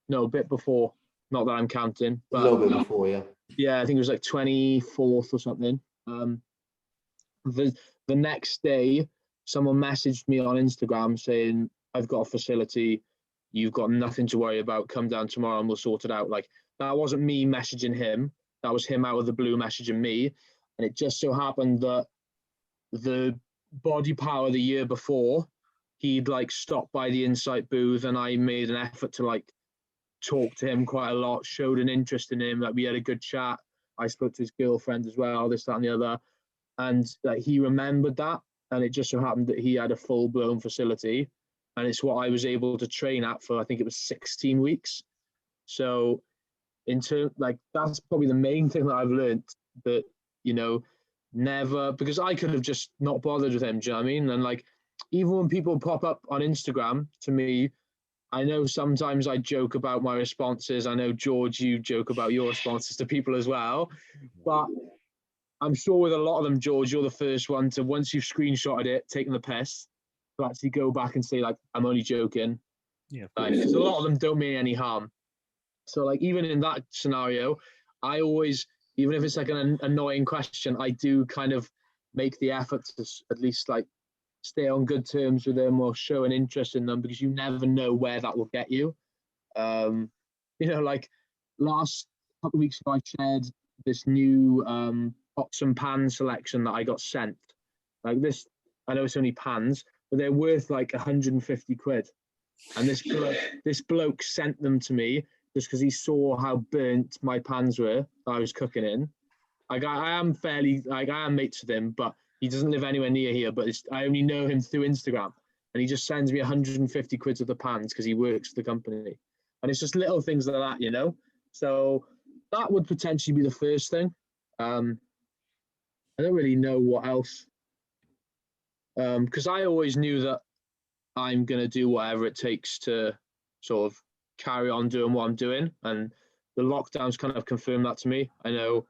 No, a bit before, not that I'm counting. But, a little bit before, yeah. Yeah, I think it was like 24th or something. The next day, someone messaged me on Instagram saying, I've got a facility, you've got nothing to worry about, come down tomorrow and we'll sort it out. Like, that wasn't me messaging him, that was him out of the blue messaging me. And it just so happened that the Body Power the year before, he'd like stopped by the Insight booth and I made an effort to like talk to him quite a lot, showed an interest in him, like we had a good chat. I spoke to his girlfriend as well, this, that and the other. And like he remembered that, and it just so happened that he had a full-blown facility, and it's what I was able to train at for, I think it was 16 weeks. So in terms, like, that's probably the main thing that I've learned, that, you know, never, because I could have just not bothered with him, do you know what I mean? And like, even when people pop up on Instagram to me, I know sometimes I joke about my responses. I know, George, you joke about your responses to people as well, but I'm sure with a lot of them, George, you're the first one to, once you've screenshotted it, taken the piss, to actually go back and say, like, I'm only joking. Yeah. Because a lot of them don't mean any harm. So, like, even in that scenario, I always, even if it's like an annoying question, I do kind of make the effort to at least, like, stay on good terms with them or show an interest in them, because you never know where that will get you. You know, like, last couple of weeks ago, I shared this new pots and pans selection that I got sent. Like this, I know it's only pans, but they're worth like 150 quid. And this bloke sent them to me just because he saw how burnt my pans were that I was cooking in. Like I am mates with him, but he doesn't live anywhere near here. But I only know him through Instagram, and he just sends me 150 quid of the pans because he works for the company. And it's just little things like that, you know. So that would potentially be the first thing. I don't really know what else, because I always knew that I'm going to do whatever it takes to sort of carry on doing what I'm doing. And the lockdowns kind of confirmed that to me. I know,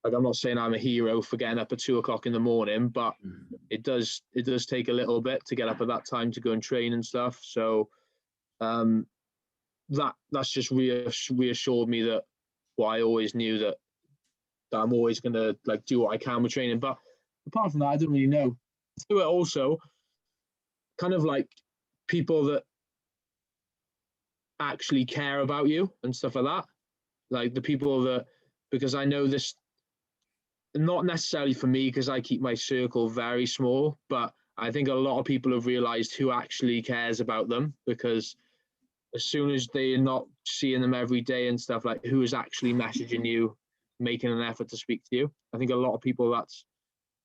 like, I'm not saying I'm a hero for getting up at 2 o'clock in the morning, but it does take a little bit to get up at that time to go and train and stuff. So that's just reassured me that what I always knew, that I'm always going to like do what I can with training. But apart from that, I don't really know. Do it also kind of like people that actually care about you and stuff like that. Like the people that, because I know this, not necessarily for me, because I keep my circle very small, but I think a lot of people have realized who actually cares about them, because as soon as they're not seeing them every day and stuff, like who is actually messaging you, making an effort to speak to you. I think a lot of people,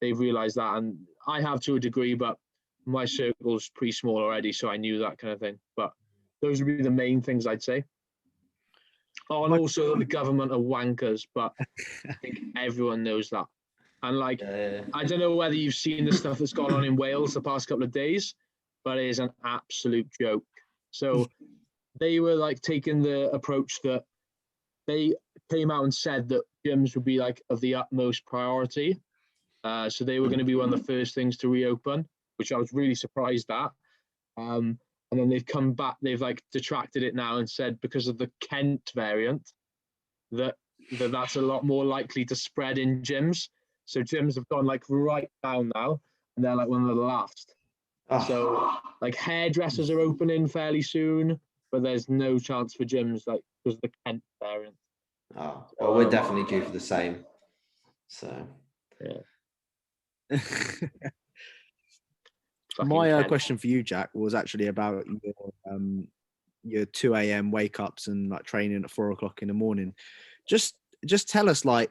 they've realized that, and I have to a degree, but my circle's pretty small already, so I knew that kind of thing. But those would be the main things I'd say. Oh, and also the government are wankers, but I think everyone knows that. And like, I don't know whether you've seen the stuff that's gone on in Wales the past couple of days, but it is an absolute joke. So they were like taking the approach that they came out and said that gyms would be like of the utmost priority. So they were going to be one of the first things to reopen, which I was really surprised at. And then they've come back, they've like detracted it now and said because of the Kent variant, that's a lot more likely to spread in gyms. So gyms have gone like right down now, and they're like one of the last. Oh. So like hairdressers are opening fairly soon, but there's no chance for gyms like because of the Kent variant. Oh, well, we're definitely due for the same. So yeah. My question for you, Jack, was actually about your your 2 a.m. wake ups and like training at 4 o'clock in the morning. Just tell us like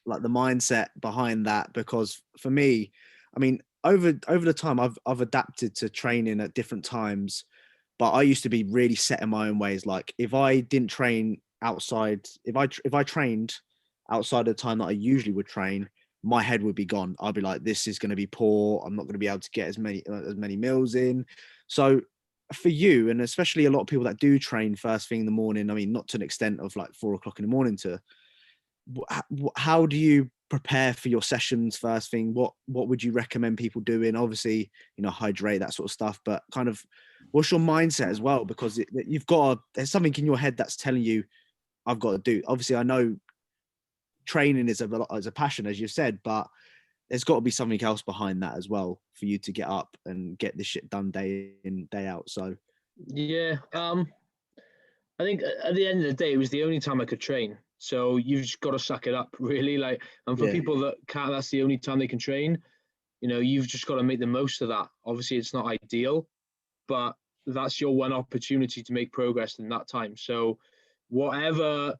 the mindset behind that, because for me, I mean, over the time I've adapted to training at different times, but I used to be really set in my own ways. Like if I didn't train outside, if I trained outside of the time that I usually would train, my head would be gone. I'd be like, this is going to be poor. I'm not going to be able to get as many meals in. So for you, and especially a lot of people that do train first thing in the morning, I mean, not to an extent of like 4 o'clock in the morning, how do you prepare for your sessions first thing? What would you recommend people doing? Obviously, hydrate, that sort of stuff, but kind of what's your mindset as well? Because there's something in your head that's telling you, I've got to do. Obviously, I know training is a passion, as you said, but there's got to be something else behind that as well for you to get up and get this shit done day in, day out. So yeah, I think at the end of the day, it was the only time I could train. So you've just got to suck it up, really. Like, and for people that can't, that's the only time they can train. You've just got to make the most of that. Obviously, it's not ideal, but that's your one opportunity to make progress in that time. So whatever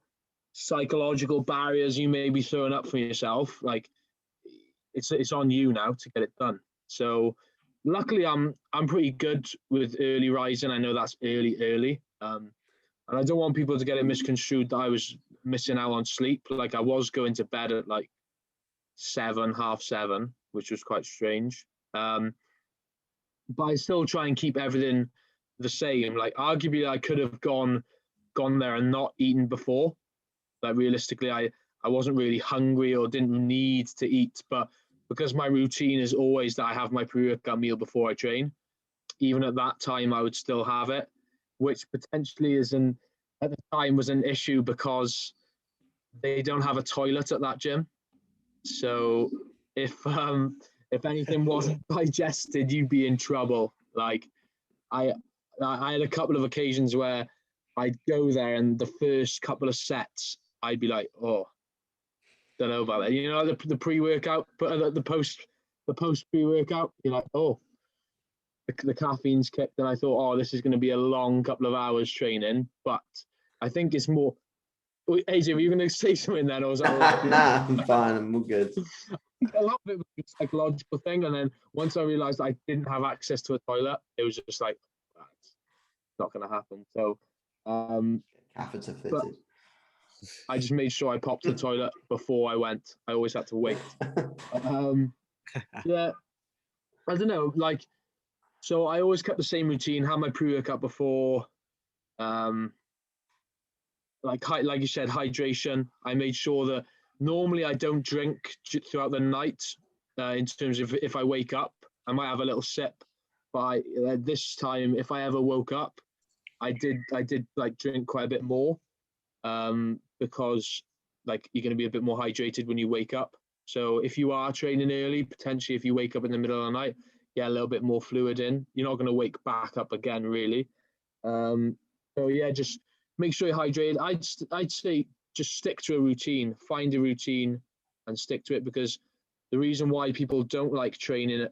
psychological barriers you may be throwing up for yourself, like it's on you now to get it done. So luckily I'm pretty good with early rising. I know that's early. And I don't want people to get it misconstrued that I was missing out on sleep. Like I was going to bed at like 7:30, which was quite strange. But I still try and keep everything the same. Like arguably I could have gone there and not eaten before. Like realistically, I wasn't really hungry or didn't need to eat, but because my routine is always that I have my pre-workout meal before I train, even at that time I would still have it, which potentially at the time was an issue because they don't have a toilet at that gym. So if anything wasn't digested, you'd be in trouble. Like I had a couple of occasions where I'd go there and the first couple of sets I'd be like, oh, don't know about that. The pre-workout, but the post pre-workout, you're like, oh, the caffeine's kicked, and I thought, oh, this is going to be a long couple of hours training. But I think it's more. AJ, were you going to say something then, or was that? Nah, I'm fine. I'm all good. A lot of it was a psychological thing, and then once I realised I didn't have access to a toilet, it was just like, it's not going to happen. So, Catheter fitted. I just made sure I popped the toilet before I went. I always had to wait. Yeah, I don't know. Like, so I always kept the same routine. Had my pre-workout before. Like you said, hydration. I made sure that normally I don't drink throughout the night. In terms of if I wake up, I might have a little sip. But this time, if I ever woke up, I did like drink quite a bit more. Because like you're going to be a bit more hydrated when you wake up. So if you are training early, potentially if you wake up in the middle of the night, get a little bit more fluid in. You're not going to wake back up again, really. So yeah, just make sure you're hydrated. I'd say just stick to a routine, find a routine and stick to it, because the reason why people don't like training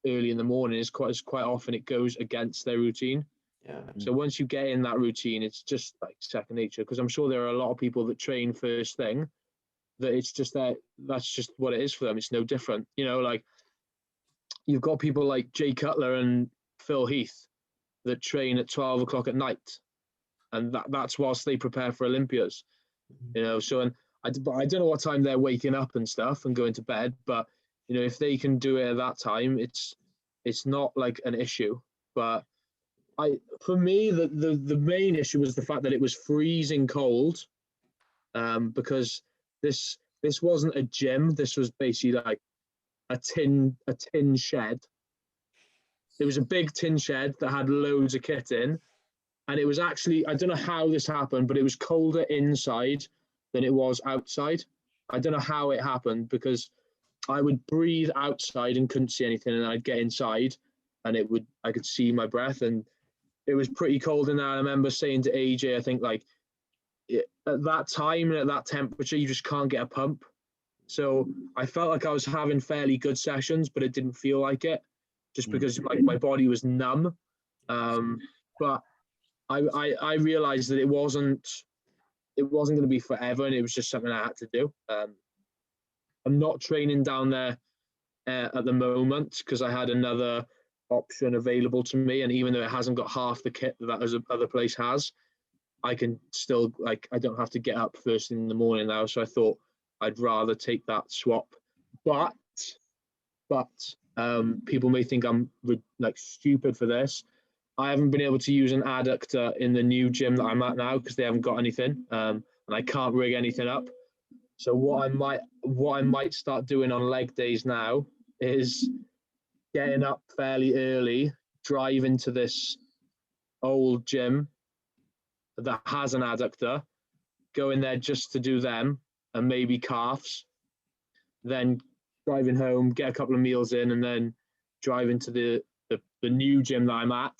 early in the morning is quite often it goes against their routine. Yeah. So once you get in that routine, it's just like second nature. Because I'm sure there are a lot of people that train first thing, that it's just that's just what it is for them. It's no different. Like you've got people like Jay Cutler and Phil Heath that train at 12 o'clock at night, and that's whilst they prepare for Olympias. So and I don't know what time they're waking up and stuff and going to bed, but if they can do it at that time, it's not like an issue. But for me, the main issue was the fact that it was freezing cold, because this wasn't a gym. This was basically like a tin shed. It was a big tin shed that had loads of kit in, and it was actually, I don't know how this happened, but it was colder inside than it was outside. I don't know how it happened, because I would breathe outside and couldn't see anything, and I'd get inside and I could see my breath, and it was pretty cold in there. I remember saying to AJ, I think like at that time and at that temperature, you just can't get a pump. So I felt like I was having fairly good sessions, but it didn't feel like it, just because like my body was numb. But I realized that it wasn't going to be forever, and it was just something I had to do. I'm not training down there at the moment because I had another option available to me, and even though it hasn't got half the kit that other place has, I can still, like, I don't have to get up first thing in the morning now. So I thought I'd rather take that swap. But people may think I'm like stupid for this. I haven't been able to use an adductor in the new gym that I'm at now because they haven't got anything, and I can't rig anything up. So what I might start doing on leg days now is getting up fairly early, driving to this old gym that has an adductor, go in there just to do them and maybe calves, then driving home, get a couple of meals in, and then driving to the new gym that I'm at,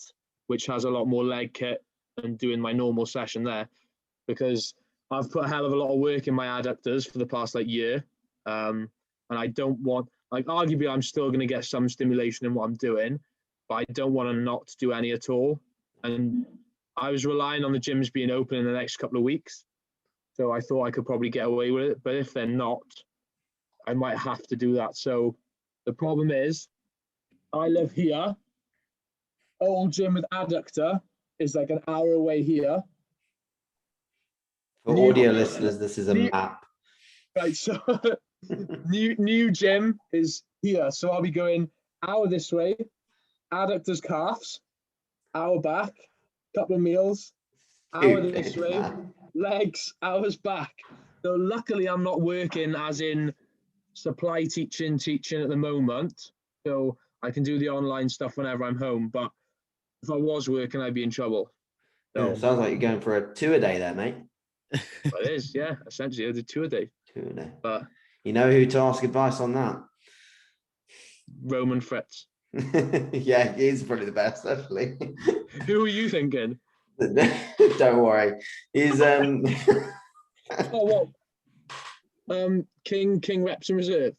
which has a lot more leg kit, and doing my normal session there, because I've put a hell of a lot of work in my adductors for the past year, and I don't want, arguably I'm still going to get some stimulation in what I'm doing, but I don't want to not do any at all. And I was relying on the gyms being open in the next couple of weeks, so I thought I could probably get away with it. But if they're not, I might have to do that. So the problem is, I live here. Old gym with adductor is like an hour away here. For audio listeners, this is a map. Right, so new gym is here. So I'll be going hour this way, adductors, calves, hour back, couple of meals, hour this way, legs, hours back. So luckily I'm not working as in supply teaching at the moment. So I can do the online stuff whenever I'm home. But if I was working, I'd be in trouble. So, yeah, sounds like you're going for a 2 a day there, mate. It is, yeah. Essentially, I did 2 a day. 2 a day. But you know who to ask advice on that? Roman Fritz. Yeah, he's probably the best, actually. Who are you thinking? Don't worry. He's Oh, what? King Reps and Reserve.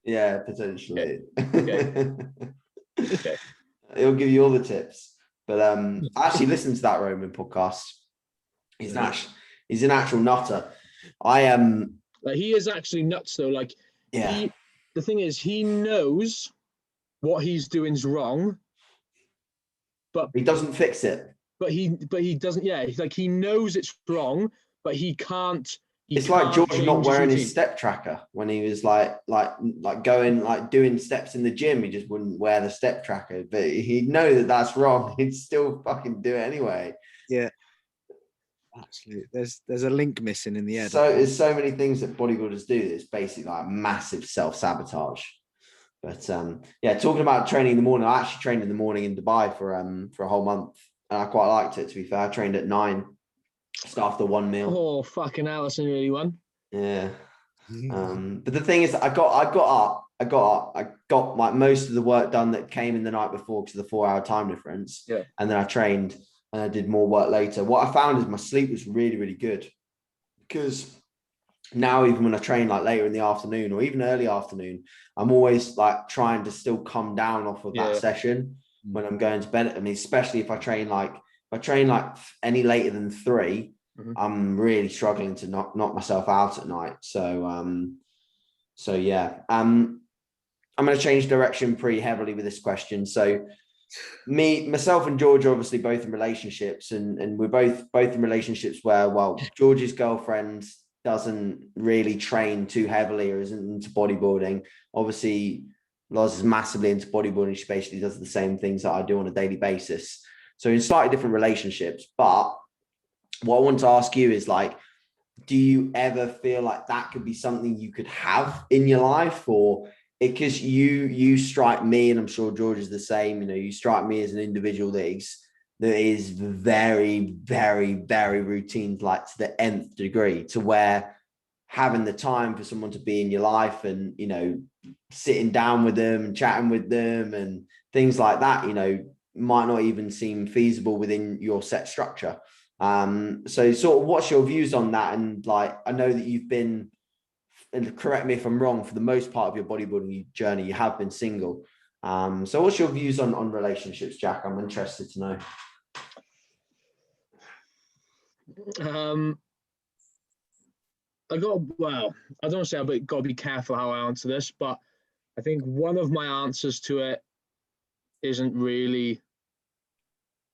Yeah, potentially. Okay. Okay. He'll give you all the tips. But I actually listened to that Roman podcast. He's an actual nutter. He is actually nuts though. The thing is, he knows what he's doing is wrong, but he doesn't fix it. But he doesn't. Yeah, he knows it's wrong, but he can't. It's like George not wearing his step tracker when he was going doing steps in the gym. He just wouldn't wear the step tracker, but he'd know that that's wrong. He'd still fucking do it anyway. Yeah, absolutely. There's a link missing in the end. So there's so many things that bodybuilders do that's basically like massive self-sabotage. But talking about training in the morning, I actually trained in the morning in Dubai for a whole month, and I quite liked it. To be fair, I trained at 9. Just after one meal. Oh, fucking hell, that's an early one. Yeah. But the thing is, I got like most of the work done that came in the night before because of the 4-hour time difference. Yeah. And then I trained and I did more work later. What I found is my sleep was really, really good, because now even when I train like later in the afternoon or even early afternoon, I'm always like trying to still come down off of that session when I'm going to bed. I mean, especially if I train like any later than 3, I'm really struggling to knock myself out at night. So I'm going to change direction pretty heavily with this question. So myself and George are obviously both in relationships, and we're both in relationships where, well, George's girlfriend doesn't really train too heavily or isn't into bodybuilding. Obviously, Loz is massively into bodybuilding. She basically does the same things that I do on a daily basis. So in slightly different relationships, but what I want to ask you is, like, do you ever feel like that could be something you could have in your life? Or because you strike me, and I'm sure George is the same, you strike me as an individual that is very, very, very routine, like to the nth degree, to where having the time for someone to be in your life and, sitting down with them and chatting with them and things like that, might not even seem feasible within your set structure. So sort of what's your views on that? And like, I know that you've been, and correct me if I'm wrong, for the most part of your bodybuilding journey, you have been single. So what's your views on relationships, Jack? I'm interested to know. I don't say I've got to be careful how I answer this, but I think one of my answers to it isn't really,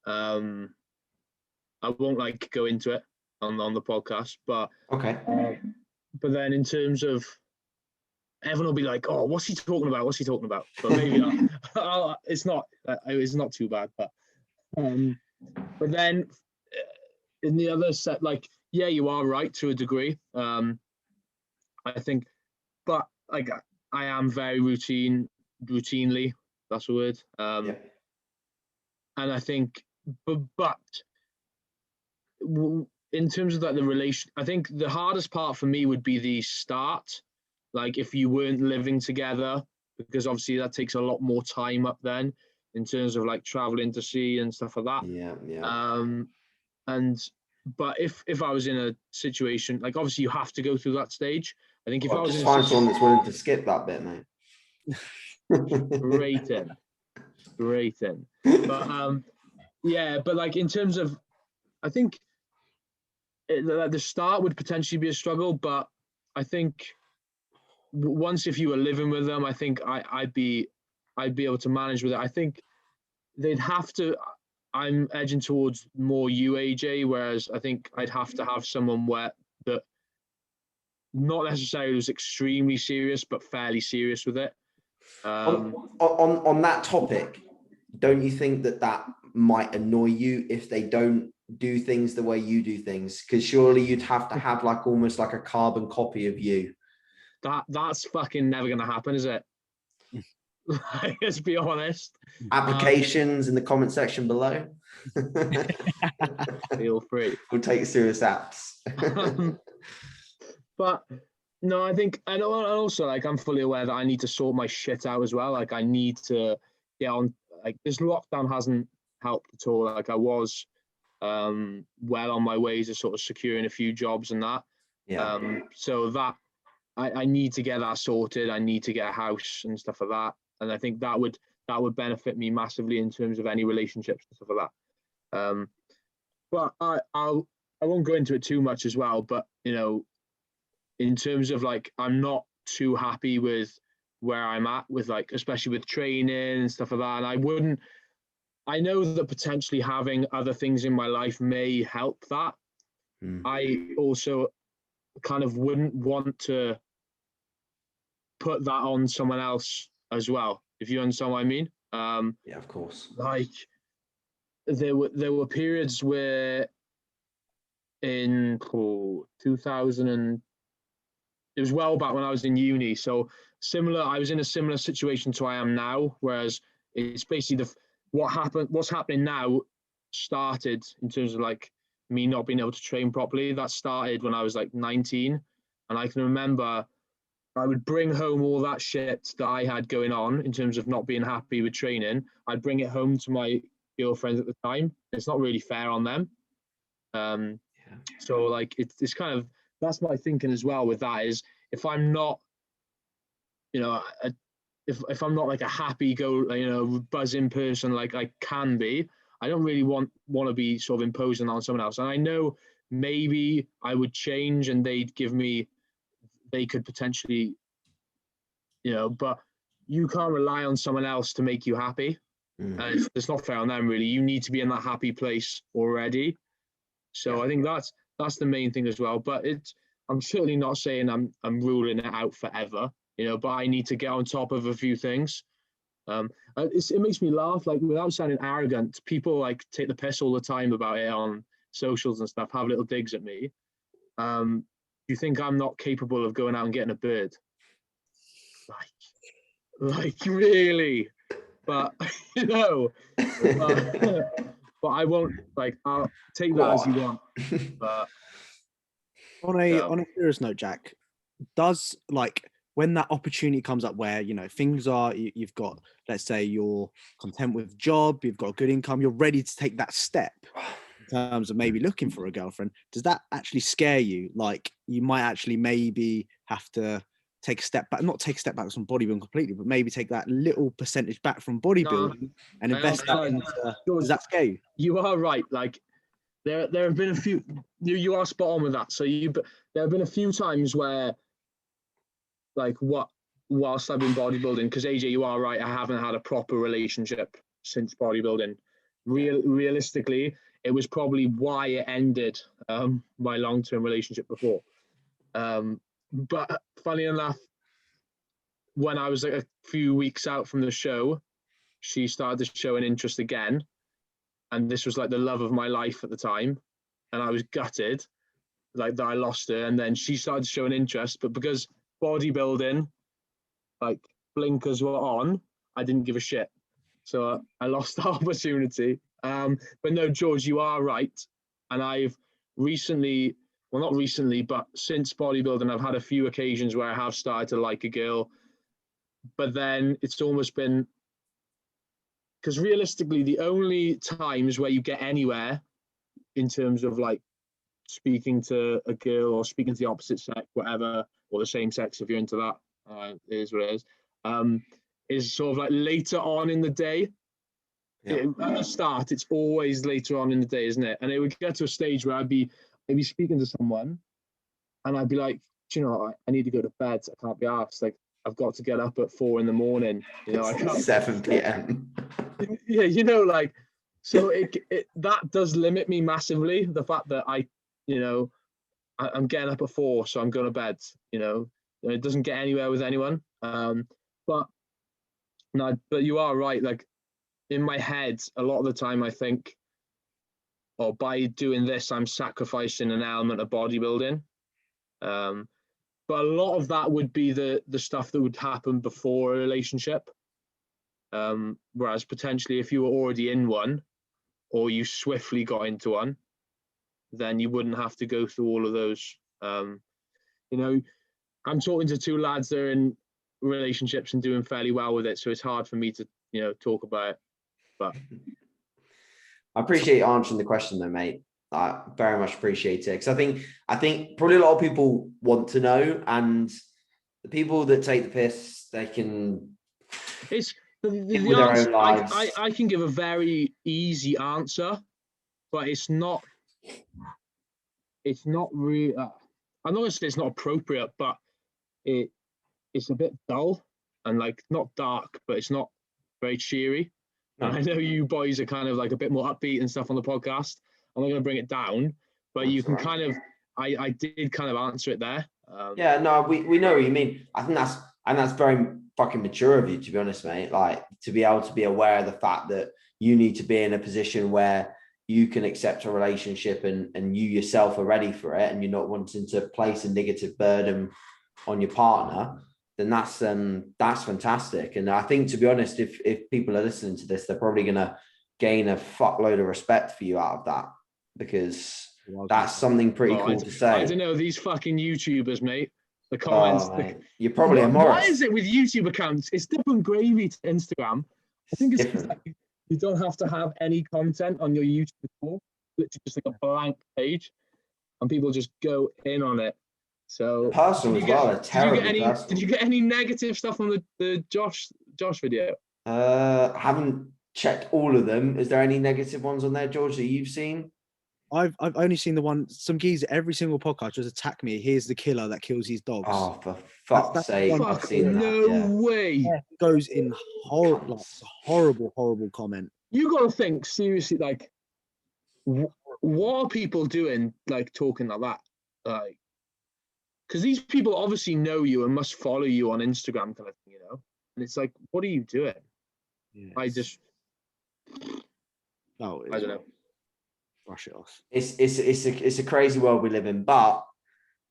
I won't like go into it on the podcast, but Okay. But then in terms of, everyone will be like, "Oh, what's he talking about? What's he talking about?" But maybe it's not too bad. But then in the other set, like, yeah, you are right to a degree. I think, but like I am very routinely. That's a word. Yeah. And I think, but in terms of like the relation, I think the hardest part for me would be the start. Like if you weren't living together, because obviously that takes a lot more time up then in terms of like traveling to see and stuff like that. Yeah. But if I was in a situation, like obviously you have to go through that stage. I think if I was just in find someone that's willing to skip that bit, mate. Great in. But yeah, but like in terms of, I think the start would potentially be a struggle, but I think once if you were living with them, I think I'd be able to manage with it. I think they'd have to. I'm edging towards more you, AJ, whereas I think I'd have to have someone that not necessarily was extremely serious, but fairly serious with it. On that topic, don't you think that might annoy you if they don't do things the way you do things? Because surely you'd have to have like almost like a carbon copy of you. That's fucking never gonna happen, is it? Let's be honest. Applications in the comment section below. Feel free. We'll take serious apps. But no, I think, and also like I'm fully aware that I need to sort my shit out as well. Like I need to get on. Like this lockdown hasn't helped at all. Like I was well on my way to sort of securing a few jobs and that. Yeah. So that I need to get that sorted. I need to get a house and stuff like that. And I think that would benefit me massively in terms of any relationships and stuff like that. But I won't go into it too much as well. But you know, in terms of like, I'm not too happy with where I'm at with like, especially with training and stuff like that. And I know that potentially having other things in my life may help that. I also kind of wouldn't want to put that on someone else as well, if you understand what I mean. Yeah, of course. Like there were periods where in 2000 it was well back when I was in uni. So I was in a similar situation to I am now, whereas it's basically what's happening now started in terms of like me not being able to train properly. That started when I was like 19. And I can remember I would bring home all that shit that I had going on in terms of not being happy with training. I'd bring it home to my girlfriends at the time. It's not really fair on them. So like it's kind of, that's my thinking as well with that is if I'm not, you know, if I'm not like a happy buzzing person like I can be, I don't really want to be sort of imposing on someone else. And I know maybe I would change and they could potentially, you know, but you can't rely on someone else to make you happy. And it's not fair on them really. You need to be in that happy place already. So I think that's the main thing as well. But I'm certainly not saying I'm ruling it out forever, you know, but I need to get on top of a few things. It makes me laugh, like without sounding arrogant, people like take the piss all the time about it on socials and stuff, have little digs at me. You think I'm not capable of going out and getting a bird? Like really? But you know, but I won't. Like I'll take that as you want. But on a serious note, Jack, does like when that opportunity comes up where, you know, things are, you've got, let's say you're content with job, you've got a good income, you're ready to take that step in terms of maybe looking for a girlfriend, does that actually scare you? Like you might actually maybe have to take a step back, not take a step back from bodybuilding completely, but maybe take that little percentage back from bodybuilding and invest that into, does that scare you? You are right. Like there have been a few. You are spot on with that. So there have been a few times where, like, whilst I've been bodybuilding, because AJ, you are right, I haven't had a proper relationship since bodybuilding. Realistically, it was probably why it ended my long-term relationship before. But funny enough, when I was like a few weeks out from the show, she started to show an interest again. And this was like the love of my life at the time. And I was gutted, like, that I lost her. And then she started to show an interest. But because bodybuilding, like, blinkers were on, I didn't give a shit. So I lost the opportunity. But no, George, you are right. And I've recently, well, not recently, but since bodybuilding, I've had a few occasions where I have started to like a girl. But then it's almost been, because realistically, the only times where you get anywhere in terms of like speaking to a girl or speaking to the opposite sex, whatever, or the same sex, if you're into that, it is what it is sort of like later on in the day. Yeah. At the start, it's always later on in the day, isn't it? And it would get to a stage where I'd be speaking to someone and I'd be like, do you know, I need to go to bed. I can't be arsed. Like, I've got to get up at 4 a.m. You know, I can't. 7 p.m. Yeah, you know, like, so it that does limit me massively. The fact that I'm getting up at 4, so I'm going to bed. You know, it doesn't get anywhere with anyone. But you are right. Like, in my head, a lot of the time, I think, oh, by doing this, I'm sacrificing an element of bodybuilding. But a lot of that would be the stuff that would happen before a relationship. Whereas potentially if you were already in one or you swiftly got into one, then you wouldn't have to go through all of those. You know, I'm talking to 2 lads that are in relationships and doing fairly well with it. So it's hard for me to, you know, talk about it. But I appreciate you answering the question though, mate. I very much appreciate it. Because I think probably a lot of people want to know, and the people that take the piss, they can. It's the answer. I can give a very easy answer, but it's not really. I'm not gonna say it's not appropriate, but it's a bit dull and like not dark, but it's not very cheery. No. And I know you boys are kind of like a bit more upbeat and stuff on the podcast. I'm not going to bring it down, but that's you can right. Kind of, I did kind of answer it there. Yeah, no, we know what you mean. I think that's very fucking mature of you, to be honest, mate. Like, to be able to be aware of the fact that you need to be in a position where you can accept a relationship and you yourself are ready for it, and you're not wanting to place a negative burden on your partner, then that's fantastic. And I think, to be honest, if people are listening to this, they're probably going to gain a fuckload of respect for you out of that, because that's something pretty cool to say. I don't know, these fucking YouTubers, mate. The comments. You're probably a Morris. Why is it with YouTube accounts? It's different gravy to Instagram. I think it's like you don't have to have any content on your YouTube at all. It's just like a blank page, and people just go in on it. So personal as well. Did you get any negative stuff on the Josh video? I haven't checked all of them. Is there any negative ones on there, George, that you've seen? I've only seen the one. Some geezer every single podcast just attack me. Here's the killer that kills his dogs. Oh, for fuck's sake! I've seen that. No way. Yeah, it goes in horrible comment. You gotta think seriously. Like, what are people doing? Like, talking like that, like. Because these people obviously know you and must follow you on Instagram, kind of thing, you know. And it's like, what are you doing? Yes. I don't know. Brush it off. It's a crazy world we live in, but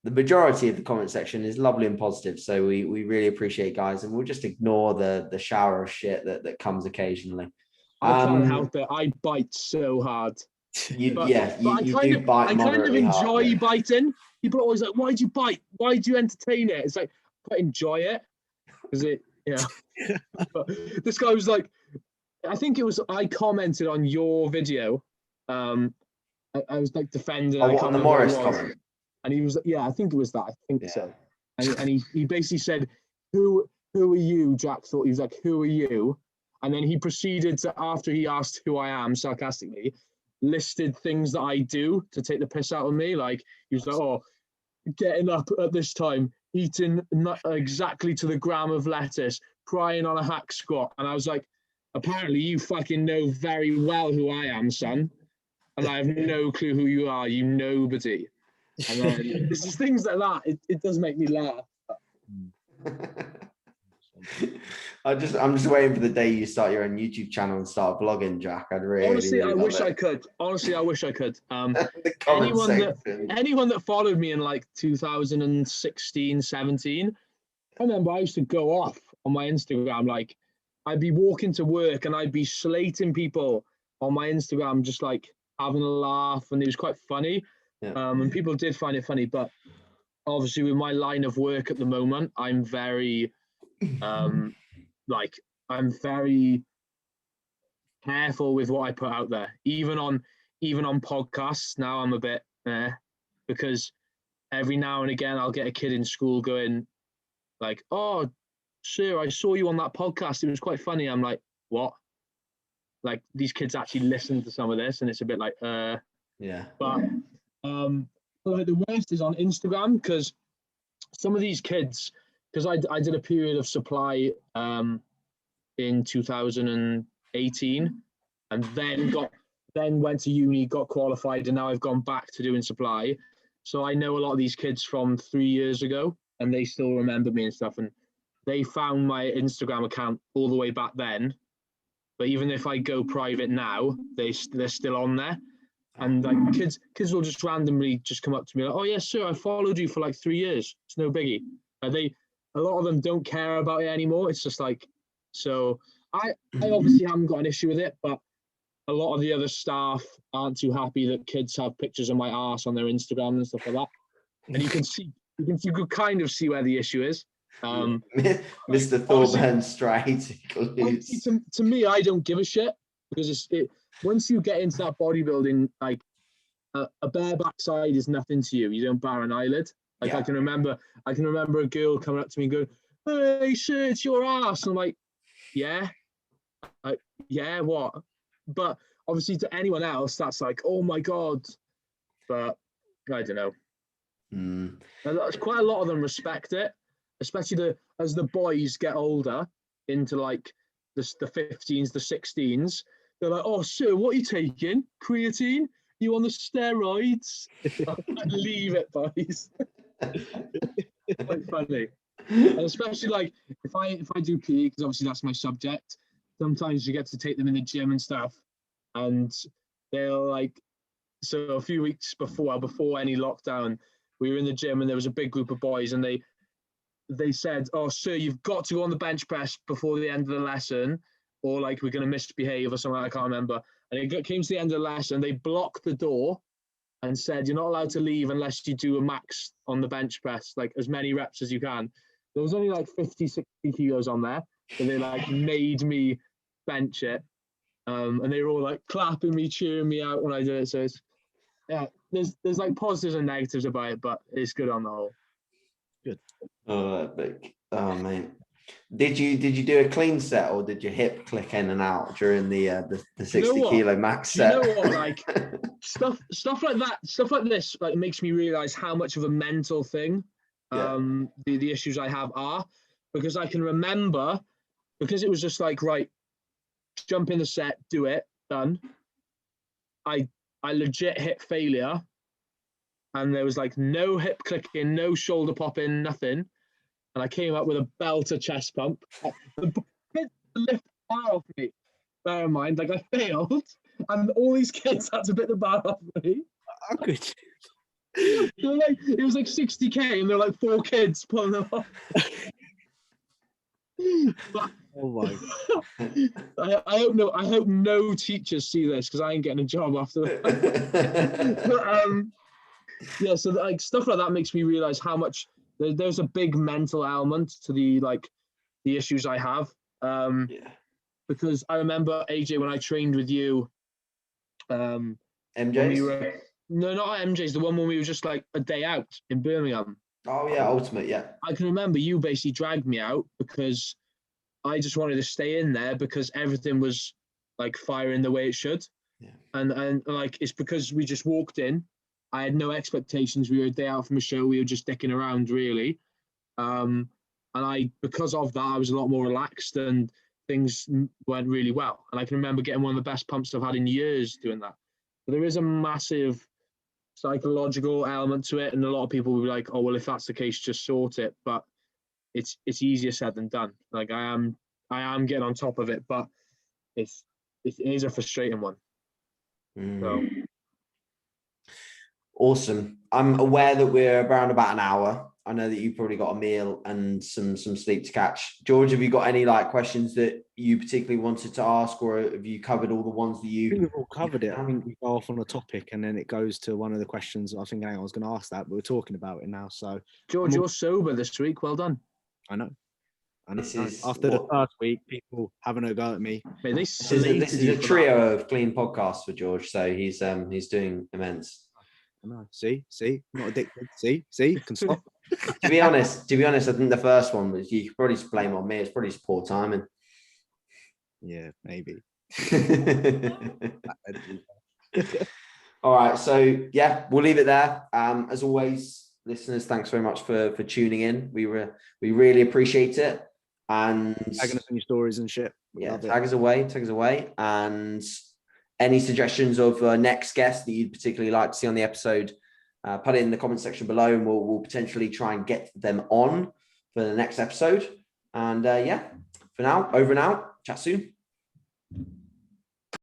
the majority of the comment section is lovely and positive. So we really appreciate, guys, and we'll just ignore the shower of shit that comes occasionally. I can't help it. I bite so hard. You do bite. I kind of enjoy biting. People are always like, why do you bite? Why do you entertain it? It's like, I enjoy it. Because it, yeah. But this guy was like, I commented on your video. I was like defending. On the Morris comment. And he was, yeah, I think it was that. I think so. And he basically said, who are you? Jack thought, he was like, who are you? And then he proceeded to, after he asked who I am, sarcastically, listed things that I do to take the piss out of me. Like he was like, oh, getting up at this time, eating not exactly to the gram of lettuce, crying on a hack squat. And I was like, apparently you fucking know very well who I am, son. And I have no clue who you are, you nobody. And then it's just things like that. It does make me laugh. I'm just waiting for the day you start your own YouTube channel and start vlogging, Jack. I'd really, honestly, really I wish it. I could. Honestly, I wish I could. The Anyone that followed me in like 2016, 17, I remember I used to go off on my Instagram. Like I'd be walking to work and I'd be slating people on my Instagram, just like having a laugh, and it was quite funny. Yeah. And people did find it funny, but obviously with my line of work at the moment, I'm very I'm very careful with what I put out there. Even on podcasts now, I'm a bit because every now and again I'll get a kid in school going like, "Oh, sir, I saw you on that podcast. It was quite funny." I'm like, "What?" Like these kids actually listen to some of this, and it's a bit like, yeah. But like the worst is on Instagram, because some of these kids, because I did a period of supply in 2018, and then went to uni, got qualified, and now I've gone back to doing supply. So I know a lot of these kids from 3 years ago, and they still remember me and stuff, and they found my Instagram account all the way back then. But even if I go private now, they're still on there. And like kids will just randomly just come up to me like, "Oh yes, sir, I followed you for like 3 years. It's no biggie." A lot of them don't care about it anymore. It's just like, so I obviously haven't got an issue with it, but a lot of the other staff aren't too happy that kids have pictures of my arse on their Instagram and stuff like that. And you can kind of see where the issue is. Mr. Thorburn straight. To me, I don't give a shit, because once you get into that bodybuilding, like a bare backside is nothing to you. You don't bar an eyelid. Like, yeah. I can remember a girl coming up to me and going, "Hey, sir, it's your ass." And I'm like, "Yeah, yeah, what?" But obviously, to anyone else, that's like, "Oh my god." But I don't know. And quite a lot of them respect it, especially as the boys get older into like the 15s, the 16s. They're like, "Oh, sir, what are you taking? Creatine? You on the steroids?" Leave it, boys. Quite funny. And especially like if I do PE, because obviously that's my subject, sometimes you get to take them in the gym and stuff, and they're like, so a few weeks before any lockdown, we were in the gym and there was a big group of boys, and they said, "Oh, sir, you've got to go on the bench press before the end of the lesson, or like we're going to misbehave," or something. I can't remember. And it came to the end of the lesson, they blocked the door and said, "You're not allowed to leave unless you do a max on the bench press, like as many reps as you can." There was only like 50, 60 kilos on there, so they like made me bench it. And they were all like clapping me, cheering me out when I did it. So it's, yeah, there's like positives and negatives about it, but it's good on the whole. Good. Oh, man. Did you do a clean set, or did your hip click in and out during the 60 kilo max set? You know what? Like stuff like that, stuff like this, like makes me realize how much of a mental thing the issues I have are, because I can remember, because it was just like, right, jump in the set, do it, done. I legit hit failure, and there was like no hip clicking, no shoulder popping, nothing. And I came up with a belter chest pump. The kids lift the bar off me. Bear in mind, like I failed, and all these kids had to bit the bar off me. Oh, good. Like, it was like 60k, and there were like 4 kids pulling them off. But, oh my! I hope no teachers see this, because I ain't getting a job after that. But, yeah, so like stuff like that makes me realize how much there's a big mental element to the issues I have. Because I remember, AJ, when I trained with you, MJ's? No, not MJ's, the one when we were just like a day out in Birmingham. Oh yeah, Ultimate, yeah. I can remember you basically dragged me out because I just wanted to stay in there because everything was like firing the way it should. And like, it's because we just walked in. I had no expectations. We were a day out from a show. We were just dicking around, really. And because of that, I was a lot more relaxed and things went really well. And I can remember getting one of the best pumps I've had in years doing that. So there is a massive psychological element to it. And a lot of people will be like, oh, well, if that's the case, just sort it. But it's easier said than done. Like, I am getting on top of it, but it is a frustrating one. So. Awesome. I'm aware that we're around about an hour. I know that you've probably got a meal and some sleep to catch. George, have you got any like questions that you particularly wanted to ask, or have you covered all the ones that I think we've all covered it. I think we go off on a topic and then it goes to one of the questions. I think I was going to ask that, but we're talking about it now. So, George, you're sober this week. Well done. I know. This is after the first week, people having a go at me. Mate, this is a trio of clean podcasts for George, so he's doing immense. I know. See, not addicted. See, can stop. to be honest, I think the first one was, you could probably just blame on me. It's probably just poor timing. Yeah, maybe. All right, so yeah, we'll leave it there. As always, listeners, thanks very much for tuning in. We really appreciate it. And tagging us in your stories and shit. Tag us away. And any suggestions of next guests that you'd particularly like to see on the episode, put it in the comment section below, and we'll potentially try and get them on for the next episode. And for now, over and out. Chat soon.